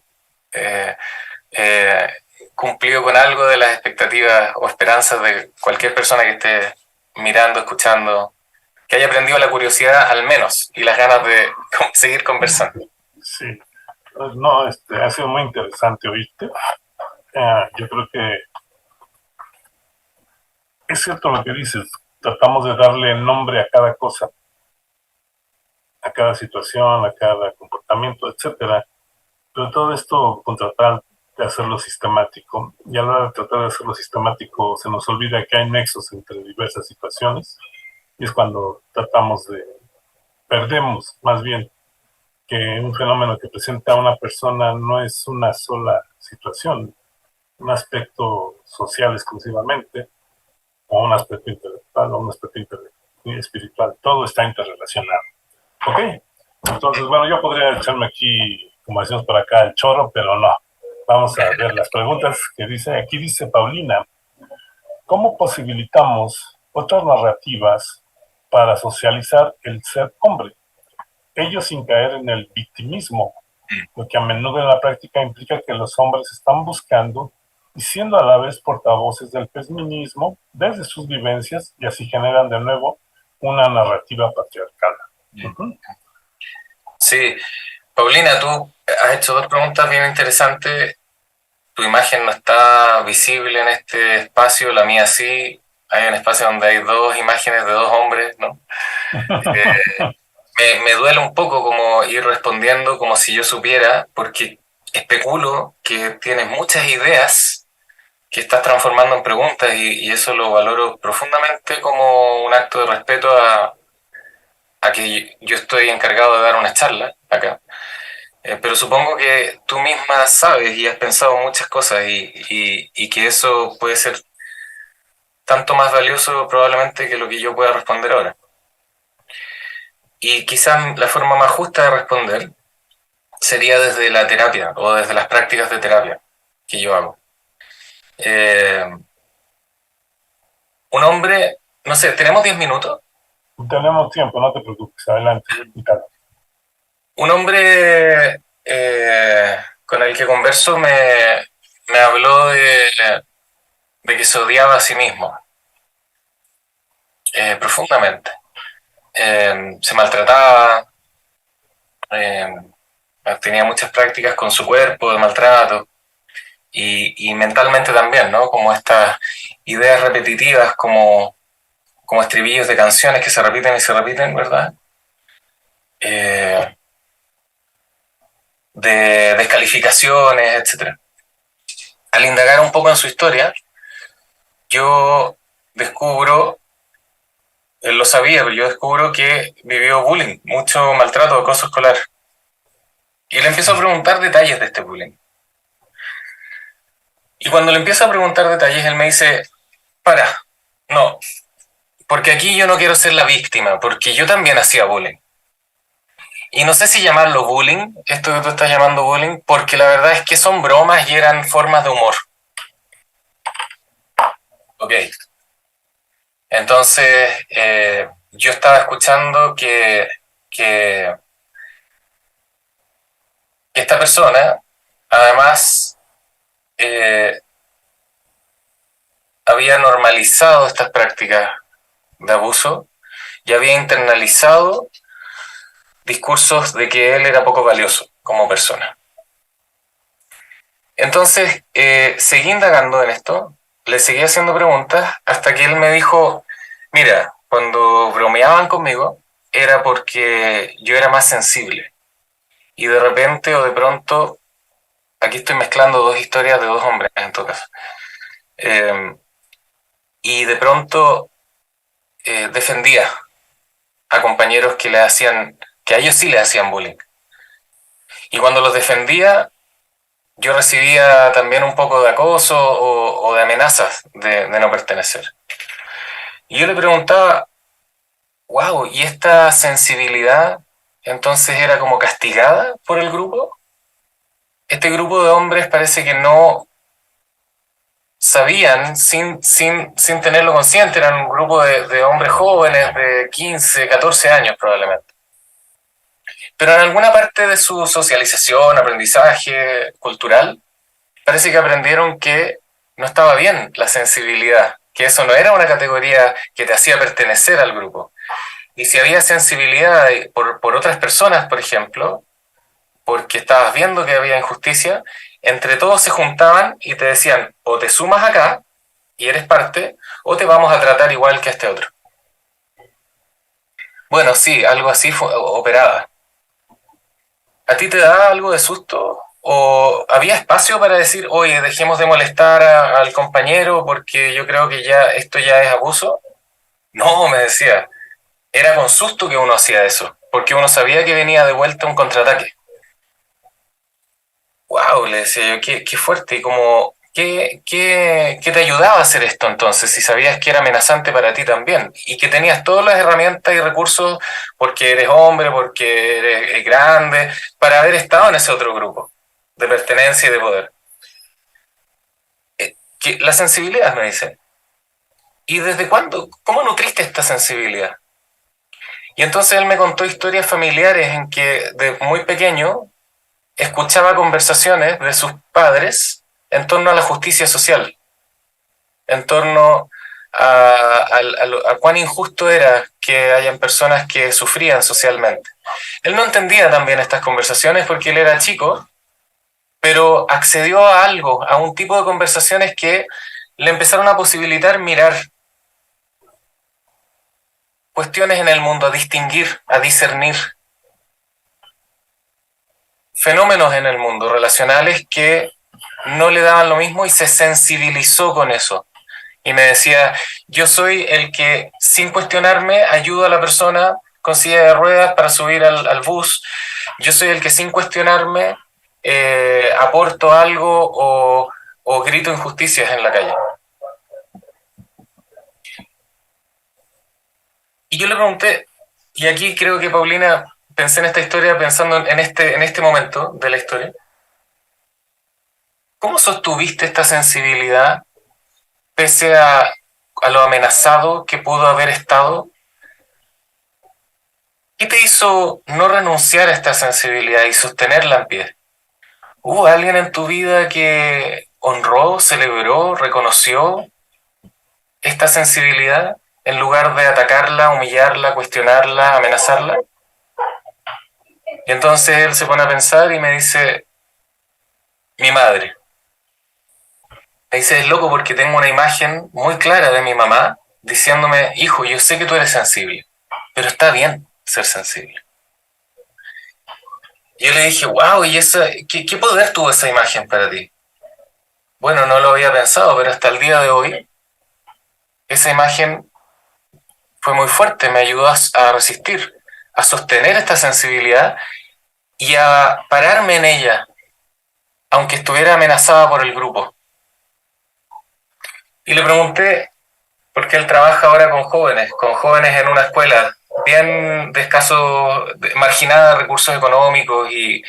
cumplido con algo de las expectativas o esperanzas de cualquier persona que esté mirando, escuchando, que haya aprendido la curiosidad al menos y las ganas de seguir conversando. Sí, no, ha sido muy interesante oírte. Yo creo que es cierto lo que dices, tratamos de darle nombre a cada cosa, a cada situación, a cada comportamiento, etcétera, pero todo esto con tratar de hacerlo sistemático, y a la hora de tratar de hacerlo sistemático se nos olvida que hay nexos entre diversas situaciones, y es cuando perdemos más bien que un fenómeno que presenta a una persona no es una sola situación, un aspecto social exclusivamente, o un aspecto intelectual, o un aspecto espiritual, todo está interrelacionado. Ok, entonces, bueno, yo podría echarme aquí, como decimos por acá, el choro, pero no. Vamos a ver las preguntas que dice. Aquí dice Paulina, ¿cómo posibilitamos otras narrativas para socializar el ser hombre? Ello sin caer en el victimismo, lo que a menudo en la práctica implica que los hombres están buscando y siendo a la vez portavoces del feminismo desde sus vivencias y así generan de nuevo una narrativa patriarcal. Sí, Paulina, tú has hecho 2 preguntas bien interesantes. Tu imagen no está visible en este espacio, la mía sí. Hay un espacio donde hay 2 imágenes de 2 hombres, ¿no? Me duele un poco como ir respondiendo como si yo supiera, porque especulo que tienes muchas ideas que estás transformando en preguntas y eso lo valoro profundamente como un acto de respeto a que yo estoy encargado de dar una charla acá. Pero supongo que tú misma sabes y has pensado muchas cosas y que eso puede ser tanto más valioso probablemente que lo que yo pueda responder ahora. Y quizás la forma más justa de responder sería desde la terapia o desde las prácticas de terapia que yo hago. Un hombre, no sé, ¿tenemos 10 minutos? Tenemos tiempo, no te preocupes, adelante. Un hombre con el que converso me habló de que se odiaba a sí mismo profundamente. Se maltrataba, eh, tenía muchas prácticas con su cuerpo de maltrato y mentalmente también, ¿no? Como estas ideas repetitivas, como estribillos de canciones que se repiten, ¿verdad? De descalificaciones, etcétera. Al indagar un poco en su historia, yo descubro, él lo sabía, pero yo descubro que vivió bullying, mucho maltrato, acoso escolar. Y le empiezo a preguntar detalles de este bullying. Y cuando le empiezo a preguntar detalles, él me dice, no, porque aquí yo no quiero ser la víctima, porque yo también hacía bullying. Y no sé si llamarlo bullying, esto que tú estás llamando bullying, porque la verdad es que son bromas y eran formas de humor. Ok. Entonces, yo estaba escuchando que esta persona, además, había normalizado estas prácticas de abuso y había internalizado discursos de que él era poco valioso como persona. Entonces, seguí indagando en esto, le seguí haciendo preguntas hasta que él me dijo, mira, cuando bromeaban conmigo era porque yo era más sensible. Y de repente o de pronto, aquí estoy mezclando dos historias de dos hombres en todo caso. Y de pronto defendía a compañeros que a ellos sí le hacían bullying. Y cuando los defendía, yo recibía también un poco de acoso o de amenazas de no pertenecer. Y yo le preguntaba, wow, ¿y esta sensibilidad entonces era como castigada por el grupo? Este grupo de hombres parece que no sabían, sin tenerlo consciente, eran un grupo de hombres jóvenes de 15, 14 años probablemente. Pero en alguna parte de su socialización, aprendizaje cultural, parece que aprendieron que no estaba bien la sensibilidad, que eso no era una categoría que te hacía pertenecer al grupo. Y si había sensibilidad por otras personas, por ejemplo, porque estabas viendo que había injusticia, entre todos se juntaban y te decían, o te sumas acá y eres parte, o te vamos a tratar igual que a este otro. Bueno, sí, algo así operaba. ¿A ti te da algo de susto? ¿O había espacio para decir, oye, dejemos de molestar al compañero porque yo creo que ya esto ya es abuso? No, me decía, era con susto que uno hacía eso, porque uno sabía que venía de vuelta un contraataque. Wow, le decía yo, qué fuerte, y como, ¿qué te ayudaba a hacer esto entonces? Si sabías que era amenazante para ti también, y que tenías todas las herramientas y recursos porque eres hombre, porque eres grande, para haber estado en ese otro grupo de pertenencia y de poder. Que la sensibilidad, me dice. ¿Y desde cuándo? ¿Cómo nutriste esta sensibilidad? Y entonces él me contó historias familiares en que de muy pequeño escuchaba conversaciones de sus padres en torno a la justicia social, en torno a cuán injusto era que hayan personas que sufrían socialmente. Él no entendía también estas conversaciones porque él era chico, pero accedió a algo, a un tipo de conversaciones que le empezaron a posibilitar mirar cuestiones en el mundo, a distinguir, a discernir fenómenos en el mundo relacionales que no le daban lo mismo y se sensibilizó con eso. Y me decía, yo soy el que sin cuestionarme ayudo a la persona con silla de ruedas para subir al bus, yo soy el que sin cuestionarme aporto algo o grito injusticias en la calle. Y yo le pregunté, y aquí creo que Paulina pensé en esta historia pensando en este momento de la historia. ¿Cómo sostuviste esta sensibilidad pese a lo amenazado que pudo haber estado? ¿Qué te hizo no renunciar a esta sensibilidad y sostenerla en pie? ¿Hubo alguien en tu vida que honró, celebró, reconoció esta sensibilidad en lugar de atacarla, humillarla, cuestionarla, amenazarla? Y entonces él se pone a pensar y me dice, mi madre. Me dice, es loco porque tengo una imagen muy clara de mi mamá diciéndome, hijo, yo sé que tú eres sensible, pero está bien ser sensible. Y yo le dije, wow, ¿y qué poder tuvo esa imagen para ti? Bueno, no lo había pensado, pero hasta el día de hoy, esa imagen fue muy fuerte, me ayudó a resistir, a sostener esta sensibilidad y a pararme en ella, aunque estuviera amenazada por el grupo. Y le pregunté, porque él trabaja ahora con jóvenes en una escuela bien de escaso, marginada de recursos económicos y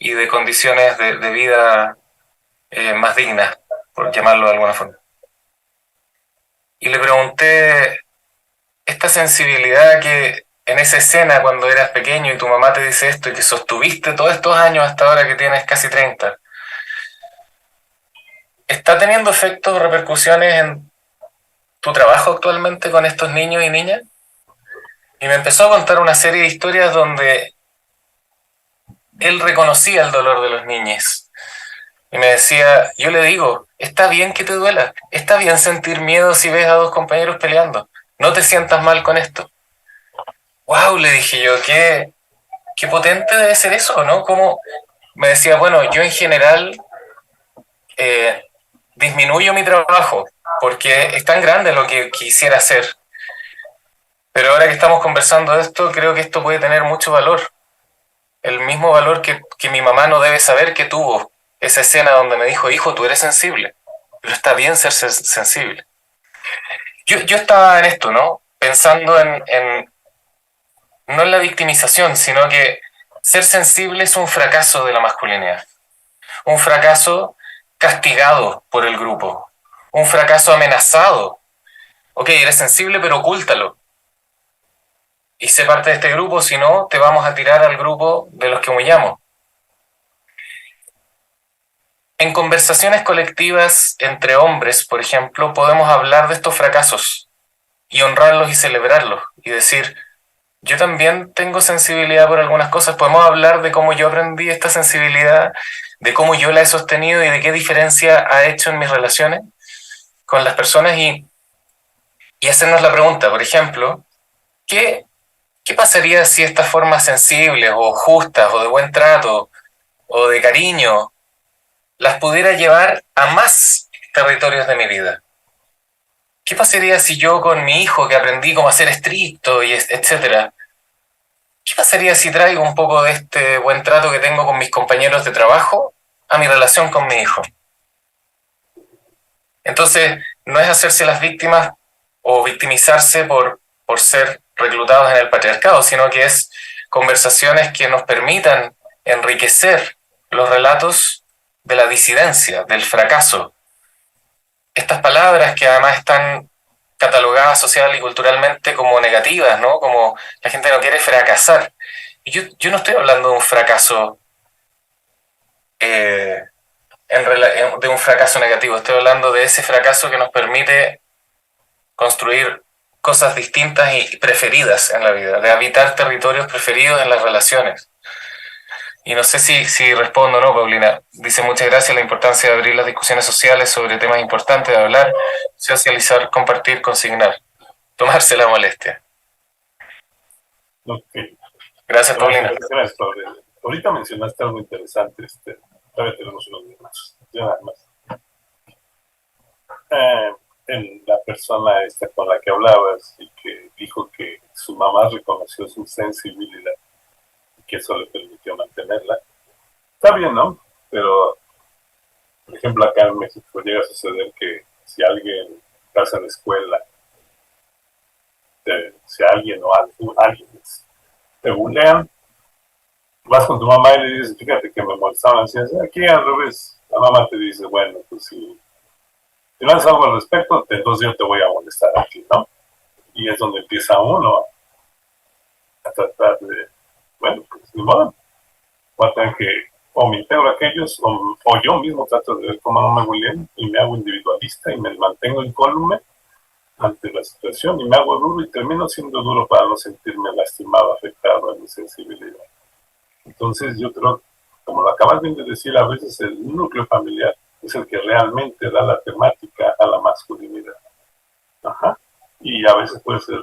de condiciones de vida más dignas, por llamarlo de alguna forma. Y le pregunté, esta sensibilidad que en esa escena cuando eras pequeño y tu mamá te dice esto y que sostuviste todos estos años hasta ahora que tienes casi 30, ¿está teniendo efectos o repercusiones en tu trabajo actualmente con estos niños y niñas? Y me empezó a contar una serie de historias donde él reconocía el dolor de los niños. Y me decía, yo le digo, está bien que te duela, está bien sentir miedo si ves a dos compañeros peleando, no te sientas mal con esto. Wow, le dije yo, qué potente debe ser eso, ¿no? Como me decía, bueno, yo en general eh, disminuyo mi trabajo porque es tan grande lo que quisiera hacer. Pero ahora que estamos conversando de esto, creo que esto puede tener mucho valor. El mismo valor que mi mamá no debe saber que tuvo esa escena donde me dijo, hijo, tú eres sensible, pero está bien ser sensible. Yo estaba en esto, ¿no? Pensando no en la victimización, sino que ser sensible es un fracaso de la masculinidad. Un fracaso castigado por el grupo. Un fracaso amenazado. Ok, eres sensible, pero ocúltalo. Y sé parte de este grupo, si no, te vamos a tirar al grupo de los que humillamos. En conversaciones colectivas entre hombres, por ejemplo, podemos hablar de estos fracasos y honrarlos y celebrarlos y decir, yo también tengo sensibilidad por algunas cosas. Podemos hablar de cómo yo aprendí esta sensibilidad, de cómo yo la he sostenido y de qué diferencia ha hecho en mis relaciones con las personas y hacernos la pregunta, por ejemplo, ¿qué pasaría si estas formas sensibles o justas o de buen trato o de cariño las pudiera llevar a más territorios de mi vida? ¿Qué pasaría si yo con mi hijo, que aprendí cómo ser estricto y etcétera, qué pasaría si traigo un poco de este buen trato que tengo con mis compañeros de trabajo a mi relación con mi hijo? Entonces, no es hacerse las víctimas o victimizarse por ser reclutados en el patriarcado, sino que es conversaciones que nos permitan enriquecer los relatos de la disidencia, del fracaso. Estas palabras que además están catalogadas social y culturalmente como negativas, ¿no? Como la gente no quiere fracasar. Y yo no estoy hablando de un fracaso eh, de un fracaso negativo, estoy hablando de ese fracaso que nos permite construir cosas distintas y preferidas en la vida, de habitar territorios preferidos en las relaciones. Y no sé si respondo o no, Paulina. Dice, muchas gracias, la importancia de abrir las discusiones sociales sobre temas importantes, de hablar, socializar, compartir, consignar, tomarse la molestia. Okay. Gracias, Paulina. Gracias, Paulina. Ahorita mencionaste algo interesante, todavía tenemos unos minutos. Ya nada más. En la persona esta con la que hablabas y que dijo que su mamá reconoció su sensibilidad y que eso le permitió mantenerla. Está bien, ¿no? Pero, por ejemplo, acá en México llega a suceder que si alguien pasa en la escuela, si alguien o alguien te bulean, vas con tu mamá y le dices, fíjate que me molestaban, así, aquí al revés, la mamá te dice, bueno, pues si no haces algo al respecto, entonces yo te voy a molestar aquí, ¿no? Y es donde empieza uno a tratar de, bueno, pues ni modo, voy a tener que o me integro a aquellos o yo mismo trato de ver cómo no me huelen y me hago individualista y me mantengo incólume ante la situación y me hago duro y termino siendo duro para no sentirme lastimado, afectado en mi sensibilidad. Entonces yo creo, como lo acabas bien de decir, a veces el núcleo familiar es el que realmente da la temática a la masculinidad. Ajá. Y a veces puede ser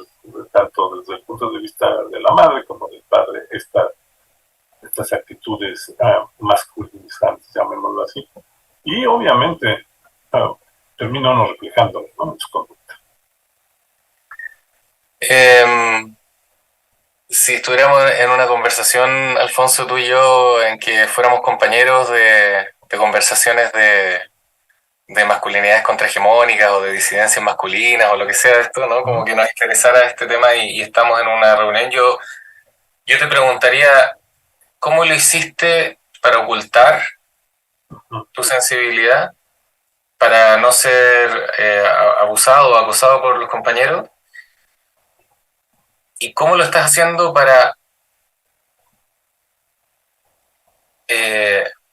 tanto desde el punto de vista de la madre como del padre estas actitudes masculinizantes, llamémoslo así. Y obviamente termina uno reflejándolo, ¿no? En su conducta. Si estuviéramos en una conversación, Alfonso, tú y yo, en que fuéramos compañeros de conversaciones de masculinidades contrahegemónicas o de disidencias masculinas o lo que sea de esto, ¿no? Como que nos interesara este tema y estamos en una reunión, yo te preguntaría, ¿cómo lo hiciste para ocultar tu sensibilidad, para no ser abusado o acosado por los compañeros? ¿Y cómo lo estás haciendo para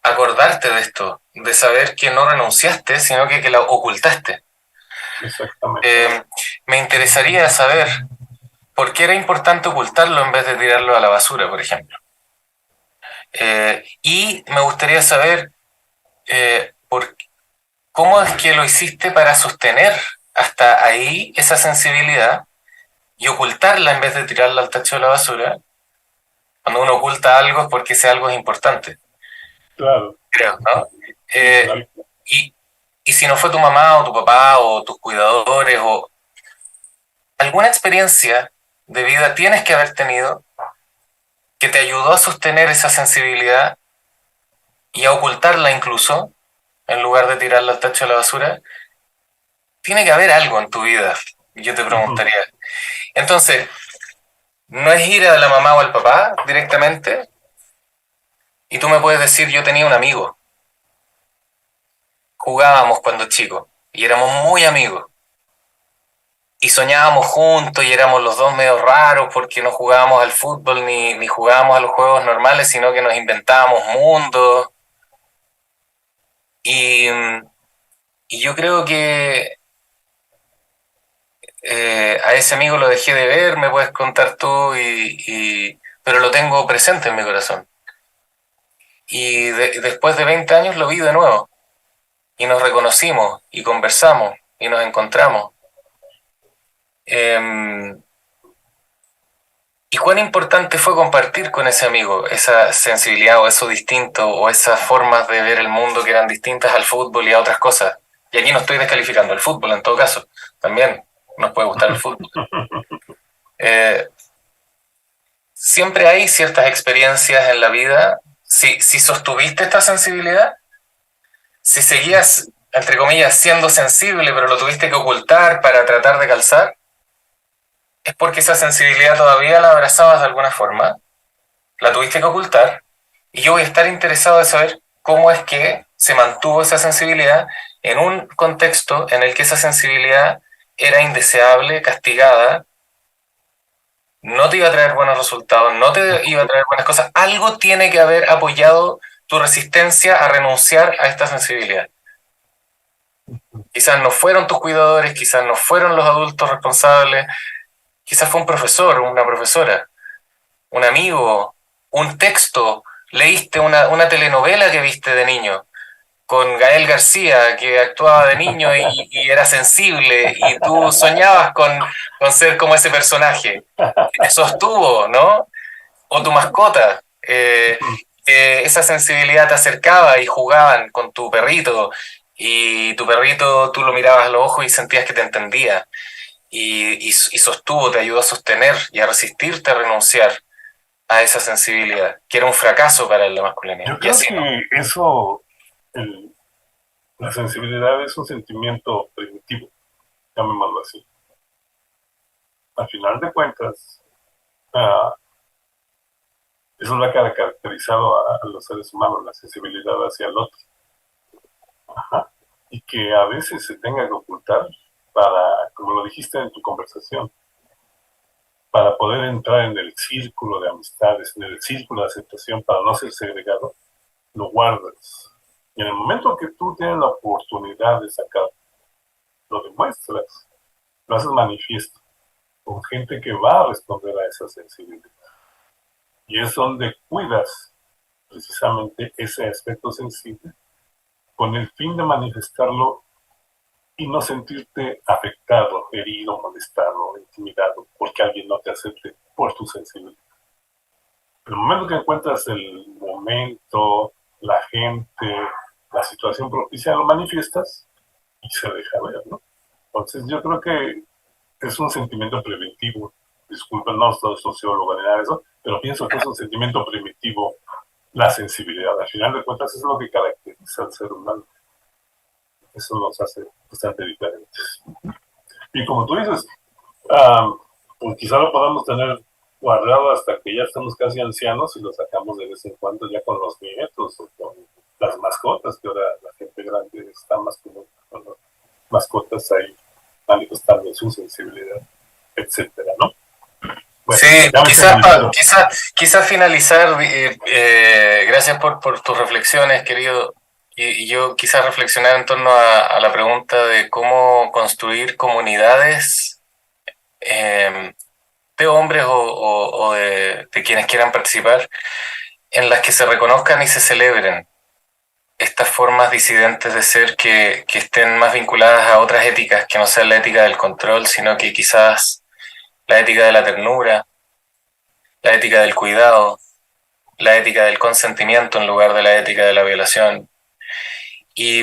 acordarte de esto, de saber que no renunciaste, sino que la ocultaste? Exactamente. Me interesaría saber por qué era importante ocultarlo en vez de tirarlo a la basura, por ejemplo. Y me gustaría saber cómo es que lo hiciste para sostener hasta ahí esa sensibilidad y ocultarla en vez de tirarla al tacho de la basura. Cuando uno oculta algo es porque ese algo es importante. Claro. Creo, ¿no? Sí, Eh, claro. y, y si no fue tu mamá o tu papá o tus cuidadores o alguna experiencia de vida tienes que haber tenido que te ayudó a sostener esa sensibilidad y a ocultarla incluso, en lugar de tirarla al tacho de la basura, tiene que haber algo en tu vida, yo te preguntaría. Entonces, no es ir a la mamá o al papá directamente y tú me puedes decir, yo tenía un amigo, jugábamos cuando chico y éramos muy amigos. Y soñábamos juntos y éramos los dos medio raros porque no jugábamos al fútbol ni jugábamos a los juegos normales, sino que nos inventábamos mundos. Y, y yo creo que a ese amigo lo dejé de ver, me puedes contar tú, pero lo tengo presente en mi corazón. Y después de 20 años lo vi de nuevo y nos reconocimos y conversamos y nos encontramos. ¿Y cuán importante fue compartir con ese amigo esa sensibilidad o eso distinto o esas formas de ver el mundo que eran distintas al fútbol y a otras cosas? Y aquí no estoy descalificando el fútbol, en todo caso. También nos puede gustar el fútbol. Eh, Siempre hay ciertas experiencias en la vida. Si sostuviste esta sensibilidad, si seguías, entre comillas, siendo sensible, pero lo tuviste que ocultar para tratar de calzar, es porque esa sensibilidad todavía la abrazabas de alguna forma, la tuviste que ocultar, y yo voy a estar interesado de saber cómo es que se mantuvo esa sensibilidad en un contexto en el que esa sensibilidad era indeseable, castigada, no te iba a traer buenos resultados, no te iba a traer buenas cosas. Algo tiene que haber apoyado tu resistencia a renunciar a esta sensibilidad. Quizás no fueron tus cuidadores, quizás no fueron los adultos responsables, quizás fue un profesor, una profesora, un amigo, un texto, leíste una telenovela que viste de niño con Gael García, que actuaba de niño y era sensible, y tú soñabas con ser como ese personaje. Te sostuvo, ¿no? O tu mascota, esa sensibilidad te acercaba y jugaban con tu perrito, y tu perrito tú lo mirabas a los ojos y sentías que te entendía, y sostuvo, te ayudó a sostener y a resistirte a renunciar a esa sensibilidad, que era un fracaso para la masculinidad. Yo Y creo así, ¿no? que eso, el, la sensibilidad es un sentimiento primitivo, llamémoslo así. Al final de cuentas, uh, Eso es lo que ha caracterizado a los seres humanos, la sensibilidad hacia el otro. Ajá. Y que a veces se tenga que ocultar para, como lo dijiste en tu conversación, para poder entrar en el círculo de amistades, en el círculo de aceptación, para no ser segregado, lo guardas. Y en el momento que tú tienes la oportunidad de sacar, lo demuestras, lo haces manifiesto, con gente que va a responder a esa sensibilidad. Y es donde cuidas precisamente ese aspecto sensible con el fin de manifestarlo y no sentirte afectado, herido, molestado, intimidado porque alguien no te acepte por tu sensibilidad. En el momento que encuentras el momento, la gente, la situación propicia, lo manifiestas y se deja ver, ¿no? Entonces yo creo que es un sentimiento preventivo. Disculpen, no soy sociólogo ni nada de eso, pero pienso que es un sentimiento primitivo la sensibilidad. Al final de cuentas es lo que caracteriza al ser humano. Eso nos hace bastante diferentes. Y como tú dices, pues quizá lo podamos tener guardado hasta que ya estamos casi ancianos y lo sacamos de vez en cuando ya con los nietos o con las mascotas, que ahora la gente grande está más con las mascotas ahí manifestando su sensibilidad, etcétera, ¿no? Bueno, Sí, ya me quizás extendí. quizás finalizar, gracias por tus reflexiones, querido, y yo quizás reflexionar en torno a la pregunta de cómo construir comunidades de hombres o de quienes quieran participar, en las que se reconozcan y se celebren estas formas disidentes de ser que estén más vinculadas a otras éticas, que no sea la ética del control, sino que quizás la ética de la ternura, la ética del cuidado, la ética del consentimiento en lugar de la ética de la violación, y,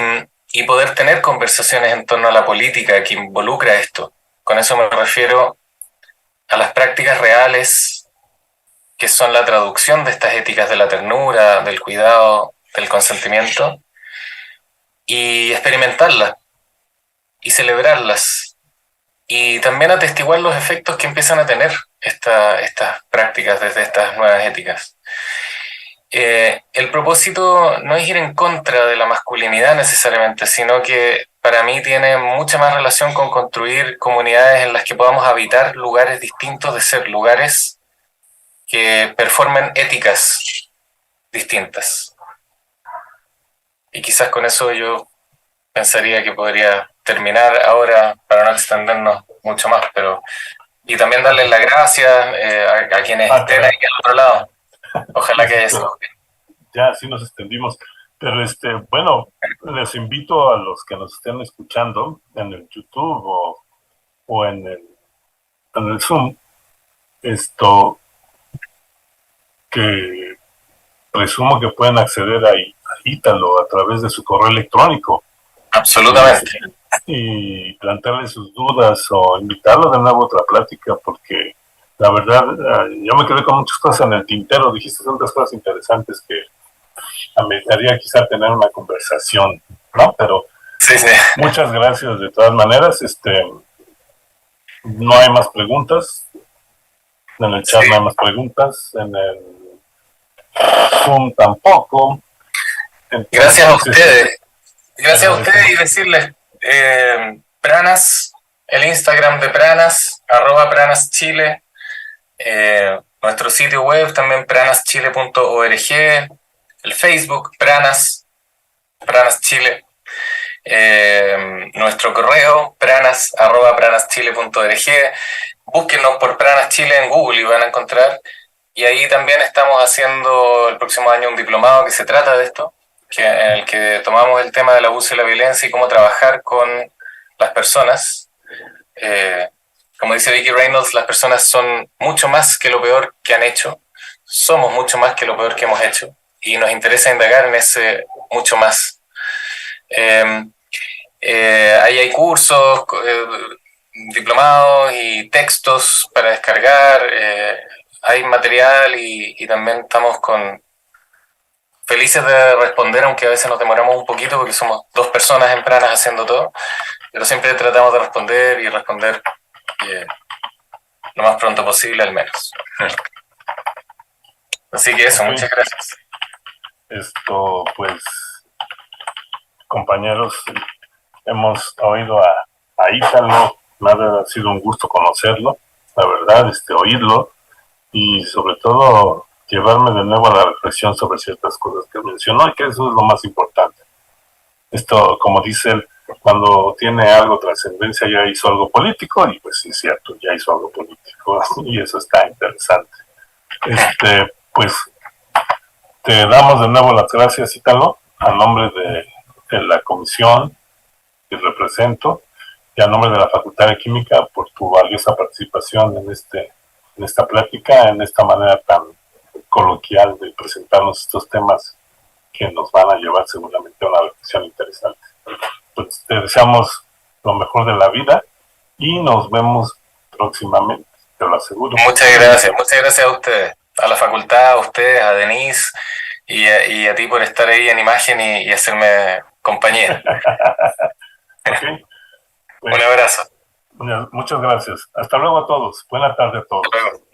y poder tener conversaciones en torno a la política que involucra esto. Con eso me refiero a las prácticas reales que son la traducción de estas éticas de la ternura, del cuidado, del consentimiento, y experimentarlas y celebrarlas y también atestiguar los efectos que empiezan a tener estas prácticas desde estas nuevas éticas. El propósito no es ir en contra de la masculinidad necesariamente, sino que para mí tiene mucha más relación con construir comunidades en las que podamos habitar lugares distintos de ser, lugares que performen éticas distintas. Y quizás con eso yo pensaría que podría terminar ahora para no extendernos mucho más, pero y también darles las gracias a quienes estén ahí al otro lado. Ojalá que haya sido. Ya sí nos extendimos, pero bueno, les invito a los que nos estén escuchando en el YouTube o en el Zoom, que presumo que pueden acceder a Ítalo a través de su correo electrónico. Absolutamente. Y plantearle sus dudas o invitarlo de nuevo a otra plática, porque la verdad, yo me quedé con muchas cosas en el tintero. Dijiste tantas cosas interesantes que ameritaría quizá tener una conversación, ¿no? Pero sí. Muchas gracias de todas maneras. No hay más preguntas. En el chat no hay más preguntas. En el Zoom tampoco. Entonces, gracias a ustedes. Gracias a ustedes y decirles, Pranas, el Instagram de Pranas, @PranasChile, nuestro sitio web también pranaschile.org, el Facebook Pranas Chile, nuestro correo pranas@pranaschile.org. Búsquenos por Pranas Chile en Google y van a encontrar. Y ahí también estamos haciendo el próximo año un diplomado que se trata de esto, en el que tomamos el tema del abuso y la violencia y cómo trabajar con las personas. Como dice Vicky Reynolds, las personas son mucho más que lo peor que han hecho, somos mucho más que lo peor que hemos hecho, y nos interesa indagar en ese mucho más. Ahí hay cursos, diplomados y textos para descargar, hay material y también estamos felices de responder, aunque a veces nos demoramos un poquito porque somos 2 personas en Pranas haciendo todo, pero siempre tratamos de responder lo más pronto posible al menos. Así que eso, Ok. muchas gracias. Esto, pues, compañeros, hemos oído a Ítalo, me ha sido un gusto conocerlo, la verdad, oírlo y sobre todo llevarme de nuevo a la reflexión sobre ciertas cosas que mencionó y que eso es lo más importante. Esto, como dice él, cuando tiene algo trascendencia ya hizo algo político y pues sí es cierto, ya hizo algo político y eso está interesante. Pues te damos de nuevo las gracias, Ítalo, a nombre de la comisión que represento y a nombre de la Facultad de Química por tu valiosa participación en esta plática, en esta manera tan coloquial de presentarnos estos temas que nos van a llevar seguramente a una reflexión interesante. Pues te deseamos lo mejor de la vida y nos vemos próximamente, te lo aseguro. Muchas gracias a ustedes, a la facultad, a ustedes, a Denise y a ti por estar ahí en imagen y hacerme compañía. Okay. Pues, un abrazo. Muchas gracias. Hasta luego a todos. Buena tarde a todos. Hasta luego.